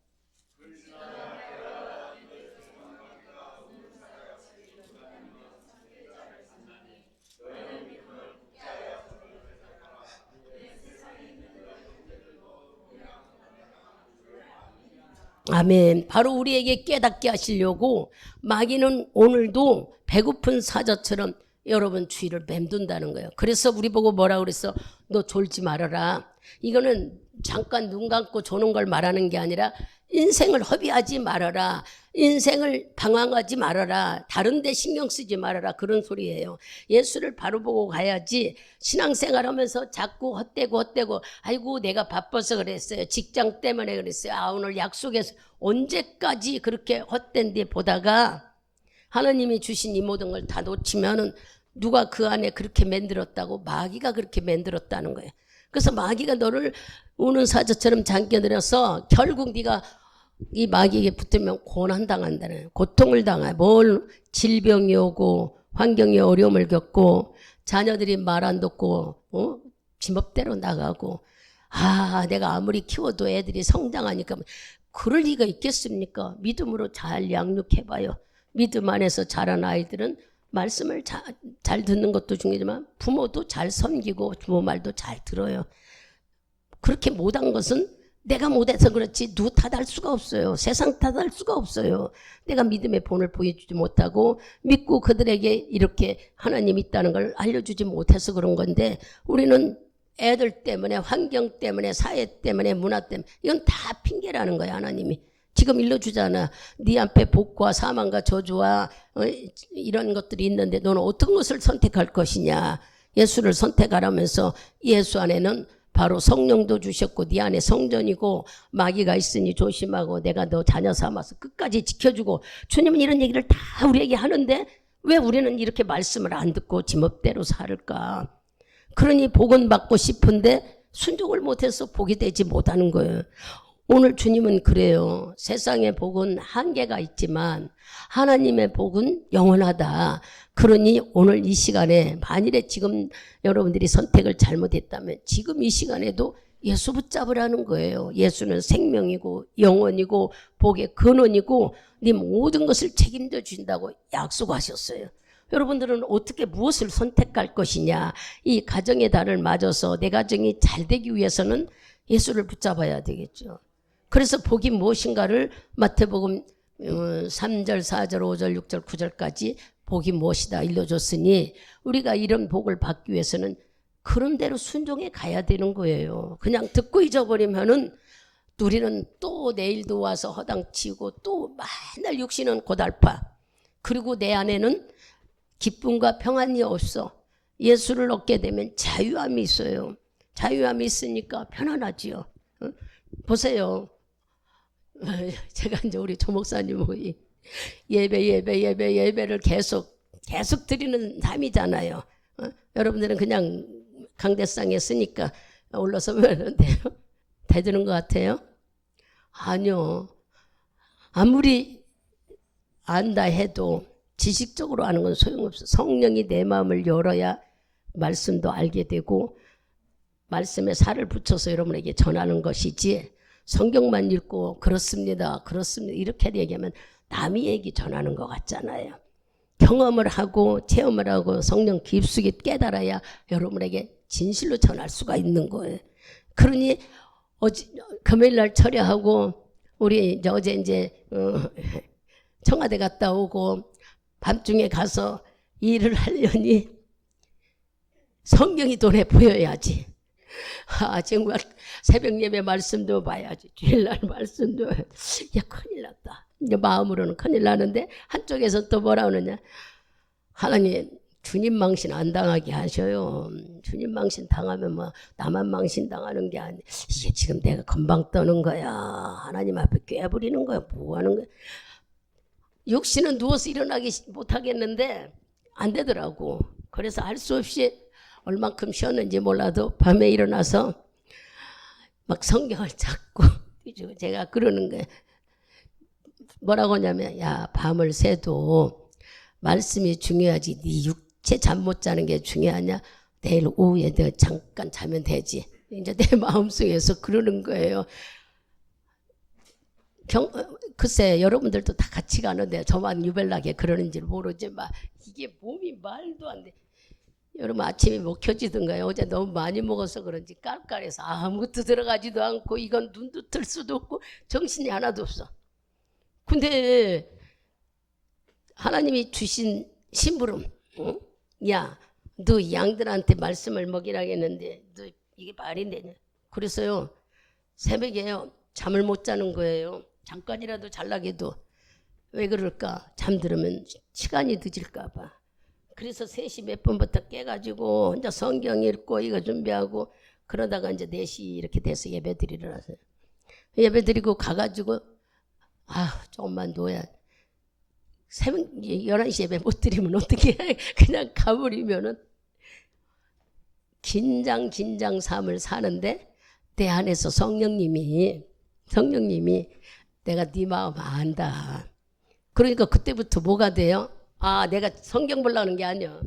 아멘. 바로 우리에게 깨닫게 하시려고 마귀는 오늘도 배고픈 사자처럼 여러분 주위를 맴돈다는 거예요. 그래서 우리 보고 뭐라 그랬어? 너 졸지 말아라. 이거는 잠깐 눈 감고 조는 걸 말하는 게 아니라 인생을 허비하지 말아라. 인생을 방황하지 말아라. 다른 데 신경 쓰지 말아라. 그런 소리예요. 예수를 바로 보고 가야지 신앙생활 하면서 자꾸 헛되고 아이고 내가 바빠서 그랬어요. 직장 때문에 그랬어요. 아 오늘 약속에서 언제까지 그렇게 헛된 데 보다가 하나님이 주신 이 모든 걸 다 놓치면은 누가 그 안에 그렇게 만들었다고? 마귀가 그렇게 만들었다는 거예요. 그래서 마귀가 너를 우는 사자처럼 잠겨들여서 결국 네가 이 마귀에게 붙으면 고난당한다는, 고통을 당해. 뭘 질병이 오고 환경이 어려움을 겪고 자녀들이 말 안 듣고 지멋대로 나가고 아 내가 아무리 키워도 애들이 성장하니까 그럴 리가 있겠습니까? 믿음으로 잘 양육해봐요. 믿음 안에서 자란 아이들은 말씀을 잘 듣는 것도 중요하지만 부모도 잘 섬기고 부모 말도 잘 들어요. 그렇게 못한 것은 내가 못해서 그렇지 누구 탓할 수가 없어요. 세상 탓할 수가 없어요. 내가 믿음의 본을 보여주지 못하고 믿고 그들에게 이렇게 하나님이 있다는 걸 알려주지 못해서 그런 건데 우리는 애들 때문에 환경 때문에 사회 때문에 문화 때문에 이건 다 핑계라는 거야. 하나님이 지금 일러주잖아. 네 앞에 복과 사망과 저주와 이런 것들이 있는데 너는 어떤 것을 선택할 것이냐. 예수를 선택하라면서 예수 안에는 바로 성령도 주셨고 네 안에 성전이고 마귀가 있으니 조심하고 내가 너 자녀 삼아서 끝까지 지켜주고 주님은 이런 얘기를 다 우리에게 하는데 왜 우리는 이렇게 말씀을 안 듣고 지멋대로 살을까? 그러니 복은 받고 싶은데 순종을 못해서 복이 되지 못하는 거예요. 오늘 주님은 그래요. 세상의 복은 한계가 있지만 하나님의 복은 영원하다. 그러니 오늘 이 시간에 만일에 지금 여러분들이 선택을 잘못했다면 지금 이 시간에도 예수 붙잡으라는 거예요. 예수는 생명이고 영원이고 복의 근원이고 네 모든 것을 책임져 준다고 약속하셨어요. 여러분들은 어떻게 무엇을 선택할 것이냐. 이 가정의 달을 맞아서 내 가정이 잘 되기 위해서는 예수를 붙잡아야 되겠죠. 그래서 복이 무엇인가를 마태복음 3절, 4절, 5절, 6절, 9절까지 복이 무엇이다 일러줬으니 우리가 이런 복을 받기 위해서는 그런 대로 순종해 가야 되는 거예요. 그냥 듣고 잊어버리면은 우리는 또 내일도 와서 허당치고 또 맨날 육신은 고달파. 그리고 내 안에는 기쁨과 평안이 없어. 예수를 얻게 되면 자유함이 있어요. 자유함이 있으니까 편안하지요. 보세요. 제가 이제 우리 조 목사님이 예배를 계속 드리는 삶이잖아요. 여러분들은 그냥 강대상에 쓰니까 올라서 보는데요. 대드는 것 같아요? 아니요. 아무리 안다 해도 지식적으로 아는 건 소용없어. 성령이 내 마음을 열어야 말씀도 알게 되고 말씀에 살을 붙여서 여러분에게 전하는 것이지 성경만 읽고 그렇습니다 이렇게 얘기하면 남이 얘기 전하는 것 같잖아요. 경험을 하고 체험을 하고 성령 깊숙이 깨달아야 여러분에게 진실로 전할 수가 있는 거예요. 그러니 금요일날 철야하고 우리 어제 이제 청와대 갔다 오고 밤중에 가서 일을 하려니 성경이 눈에 보여야지. 정말 새벽 예배 말씀도 봐야지. 주일날 말씀도 야 큰일 났다. 이제 마음으로는 큰일 나는데 한쪽에서 또 뭐라 그러냐. 하나님 주님 망신 안 당하게 하셔요. 주님 망신 당하면 뭐 나만 망신 당하는 게 아니. 이게 지금 내가 금방 떠는 거야. 하나님 앞에 꿰부리는 거야. 뭐 하는 거야. 육신은 누워서 일어나기 못하겠는데 안 되더라고. 그래서 알 수 없이 얼만큼 쉬었는지 몰라도 밤에 일어나서 막 성경을 찾고 제가 그러는 거예요. 뭐라고 하냐면 야 밤을 새도 말씀이 중요하지 네 육체 잠 못 자는 게 중요하냐. 내일 오후에 너 잠깐 자면 되지. 이제 내 마음속에서 그러는 거예요. 글쎄 여러분들도 다 같이 가는데 저만 유별나게 그러는지 모르지만 이게 몸이 말도 안 돼. 여러분 아침에 못 켜지던가요? 어제 너무 많이 먹어서 그런지 깔깔해서 아무것도 들어가지도 않고 이건 눈도 뜰 수도 없고 정신이 하나도 없어. 근데 하나님이 주신 심부름, 응? 야, 너 양들한테 말씀을 먹이라겠는데 너 이게 말이 되냐? 그래서요 새벽에요 잠을 못 자는 거예요. 잠깐이라도 잘나게도. 왜 그럴까? 잠들으면 시간이 늦을까 봐. 그래서 3시 몇 분부터 깨가지고 혼자 성경 읽고 이거 준비하고 그러다가 이제 4시 이렇게 돼서 예배 드리러 왔어요. 예배 드리고 가가지고 조금만 누워야 새벽 11시 예배 못 드리면 어떻게 해? 그냥 가버리면은 긴장 삶을 사는데 내 안에서 성령님이 내가 네 마음 안다. 그러니까 그때부터 뭐가 돼요? 내가 성경 보려는 게 아니야.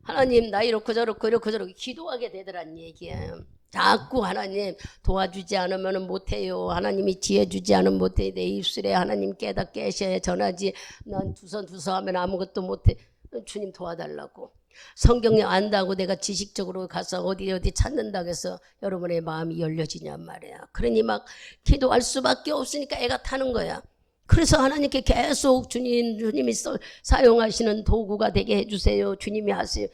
하나님 나 이렇고 저렇고 기도하게 되더란 얘기예요. 자꾸 하나님 도와주지 않으면 못해요. 하나님이 지혜 주지 않으면 못해. 내 입술에 하나님 깨닫게 하셔야 전하지. 난 두서 하면 아무것도 못해. 주님 도와달라고. 성경이 안다고 내가 지식적으로 가서 어디 찾는다고 해서 여러분의 마음이 열려지냔 말이야. 그러니 막 기도할 수밖에 없으니까 애가 타는 거야. 그래서 하나님께 계속 주님이 사용하시는 도구가 되게 해주세요. 주님이 하세요.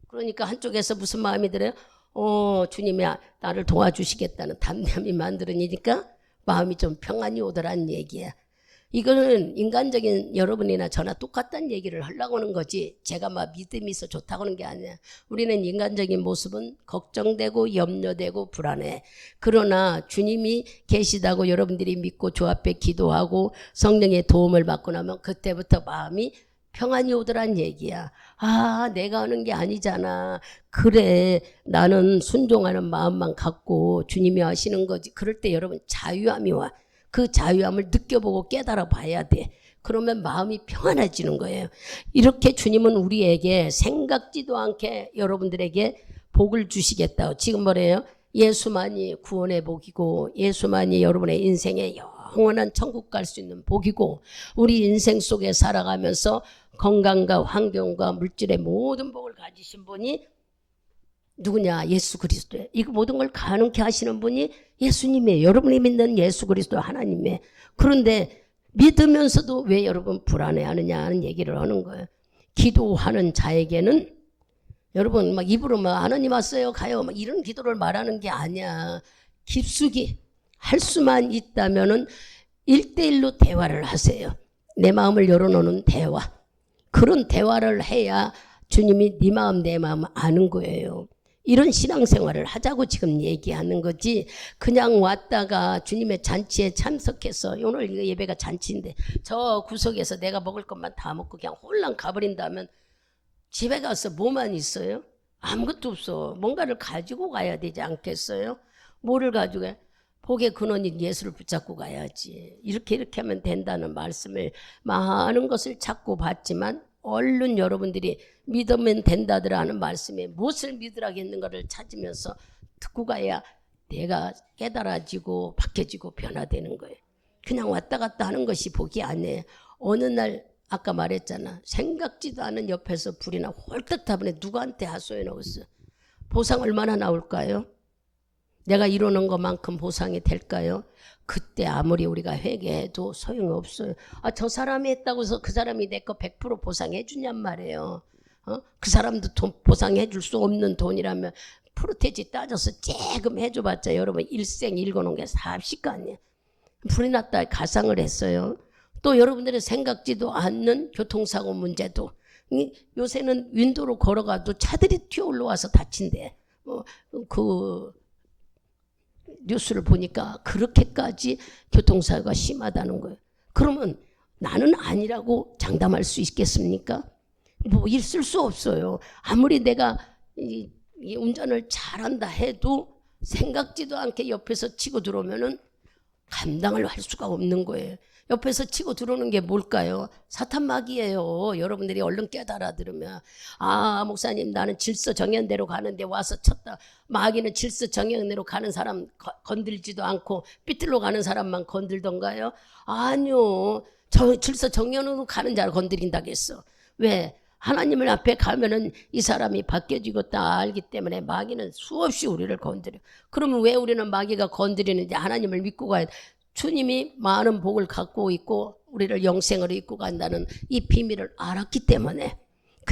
그러니까 한쪽에서 무슨 마음이 들어요? 주님이 나를 도와주시겠다는 담담히 만들어니까 마음이 좀 평안이 오더란 얘기야. 이거는 인간적인 여러분이나 저나 똑같다는 얘기를 하려고 하는 거지 제가 막 믿음이 있어 좋다고 하는 게 아니야. 우리는 인간적인 모습은 걱정되고 염려되고 불안해. 그러나 주님이 계시다고 여러분들이 믿고 주 앞에 기도하고 성령의 도움을 받고 나면 그때부터 마음이 평안이 오더란 얘기야. 내가 하는 게 아니잖아. 그래 나는 순종하는 마음만 갖고 주님이 하시는 거지. 그럴 때 여러분 자유함이 와. 그 자유함을 느껴보고 깨달아 봐야 돼. 그러면 마음이 평안해지는 거예요. 이렇게 주님은 우리에게 생각지도 않게 여러분들에게 복을 주시겠다고. 지금 뭐래요? 예수만이 구원의 복이고 예수만이 여러분의 인생에 영원한 천국 갈 수 있는 복이고 우리 인생 속에 살아가면서 건강과 환경과 물질의 모든 복을 가지신 분이 누구냐? 예수 그리스도예요. 이거 모든 걸 가능케 하시는 분이 예수님이에요. 여러분이 믿는 예수 그리스도 하나님이에요. 그런데 믿으면서도 왜 여러분 불안해하느냐 하는 얘기를 하는 거예요. 기도하는 자에게는 여러분 막 입으로 막 하나님 왔어요 가요 막 이런 기도를 말하는 게 아니야. 깊숙이 할 수만 있다면은 1대1로 대화를 하세요. 내 마음을 열어놓는 대화. 그런 대화를 해야 주님이 네 마음 내 마음 아는 거예요. 이런 신앙생활을 하자고 지금 얘기하는 거지. 그냥 왔다가 주님의 잔치에 참석해서 오늘 이거 예배가 잔치인데 저 구석에서 내가 먹을 것만 다 먹고 그냥 홀랑 가버린다면 집에 가서 뭐만 있어요? 아무것도 없어. 뭔가를 가지고 가야 되지 않겠어요? 뭐를 가지고 가요? 복의 근원인 예수를 붙잡고 가야지. 이렇게 하면 된다는 말씀을 많은 것을 찾고 봤지만 얼른 여러분들이 믿으면 된다더라 하는 말씀에 무엇을 믿으라겠는가를 찾으면서 듣고 가야 내가 깨달아지고 바뀌어지고 변화되는 거예요. 그냥 왔다 갔다 하는 것이 복이 아니에요. 어느 날 아까 말했잖아. 생각지도 않은 옆에서 불이나 홀딱 타버려. 누구한테 하소연 하겠어. 보상 얼마나 나올까요? 내가 이루는 것만큼 보상이 될까요? 그때 아무리 우리가 회개해도 소용없어요. 저 사람이 했다고 해서 그 사람이 내 거 100% 보상해 주냔 말이에요. 그 사람도 보상해 줄 수 없는 돈이라면 프로테지 따져서 조금 해줘봤자 여러분 일생 읽어놓은 게 40간이에요. 불이 났다 가상을 했어요. 또 여러분들이 생각지도 않는 교통사고 문제도 요새는 윈도로 걸어가도 차들이 튀어 올라와서 다친대. 그 뉴스를 보니까 그렇게까지 교통사고가 심하다는 거예요. 그러면 나는 아니라고 장담할 수 있겠습니까? 뭐 있을 수 없어요. 아무리 내가 이 운전을 잘한다 해도 생각지도 않게 옆에서 치고 들어오면은 감당을 할 수가 없는 거예요. 옆에서 치고 들어오는 게 뭘까요? 사탄마귀예요. 여러분들이 얼른 깨달아 들으면 목사님 나는 질서정연대로 가는데 와서 쳤다. 마귀는 질서정연대로 가는 사람 건들지도 않고 삐뚤로 가는 사람만 건들던가요? 아니요. 저 질서정연으로 가는 자를 건드린다겠어. 왜? 하나님을 앞에 가면은 이 사람이 바뀌어지고 다 알기 때문에 마귀는 수없이 우리를 건드려. 그러면 왜 우리는 마귀가 건드리는지 하나님을 믿고 가야 돼. 주님이 많은 복을 갖고 있고 우리를 영생으로 이끌고 간다는 이 비밀을 알았기 때문에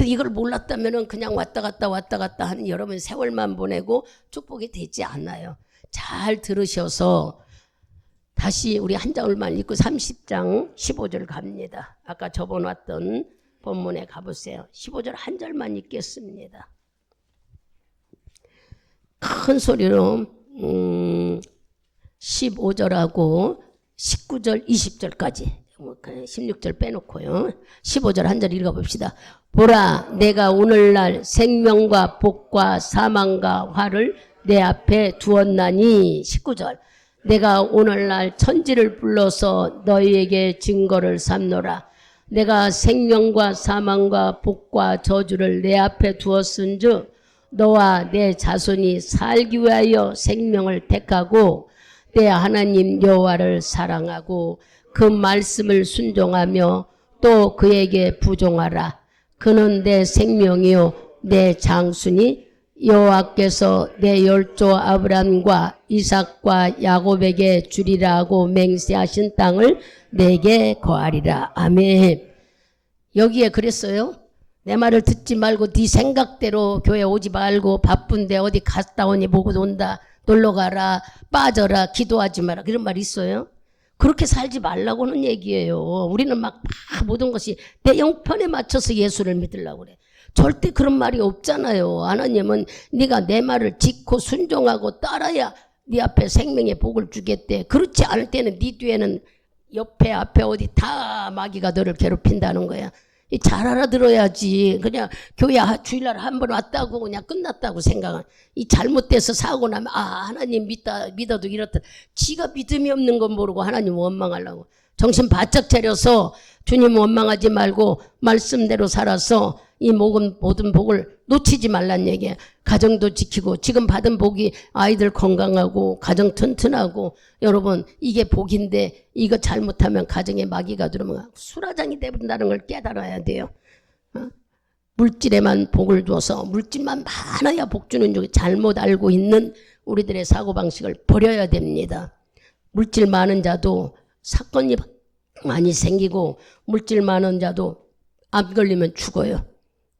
이걸 몰랐다면 그냥 왔다 갔다 하는 여러분 세월만 보내고 축복이 되지 않아요. 잘 들으셔서 다시 우리 한 장을만 읽고 30장 15절 갑니다. 아까 접어놨던 본문에 가보세요. 15절 한 절만 읽겠습니다. 큰 소리로 15절하고 19절 20절까지 16절 빼놓고요. 15절 한 절 읽어봅시다. 보라, 내가 오늘날 생명과 복과 사망과 화를 내 앞에 두었나니. 19절, 내가 오늘날 천지를 불러서 너희에게 증거를 삼노라. 내가 생명과 사망과 복과 저주를 내 앞에 두었은즉 너와 내 자손이 살기 위하여 생명을 택하고 내 하나님 여호와를 사랑하고 그 말씀을 순종하며 또 그에게 부종하라. 그는 내 생명이요 내 장수니 여호와께서 내 열조 아브람과 이삭과 야곱에게 주리라고 맹세하신 땅을 내게 거하리라. 아멘. 여기에 그랬어요. 내 말을 듣지 말고 네 생각대로 교회 오지 말고 바쁜데 어디 갔다 오니 보고 온다. 놀러가라. 빠져라. 기도하지 마라. 그런 말 있어요. 그렇게 살지 말라고는 얘기예요. 우리는 막 모든 것이 내 형편에 맞춰서 예수를 믿으려고 그래. 절대 그런 말이 없잖아요. 하나님은 네가 내 말을 짓고 순종하고 따라야 네 앞에 생명의 복을 주겠대. 그렇지 않을 때는 네 뒤에는 옆에 앞에 어디 다 마귀가 너를 괴롭힌다는 거야. 잘 알아들어야지. 그냥 교회 주일날 한 번 왔다고 그냥 끝났다고 생각은. 이 잘못돼서 사고 나면 하나님 믿어도 이렇다. 지가 믿음이 없는 건 모르고 하나님 원망하려고. 정신 바짝 차려서 주님 원망하지 말고 말씀대로 살아서 이 모든 복을 놓치지 말란 얘기야. 가정도 지키고 지금 받은 복이 아이들 건강하고 가정 튼튼하고 여러분 이게 복인데 이거 잘못하면 가정에 마귀가 들어오면 수라장이 되는다는 걸 깨달아야 돼요. 물질에만 복을 줘서 물질만 많아야 복 주는 쪽에 잘못 알고 있는 우리들의 사고방식을 버려야 됩니다. 물질 많은 자도 사건이 많이 생기고 물질 많은 자도 암 걸리면 죽어요.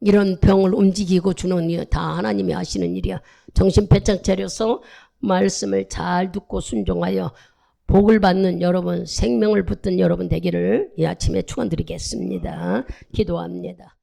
이런 병을 움직이고 주는 일 다 하나님이 하시는 일이야. 정신 바짝 차려서 말씀을 잘 듣고 순종하여 복을 받는 여러분, 생명을 붙든 여러분 되기를 이 아침에 축원드리겠습니다. 기도합니다.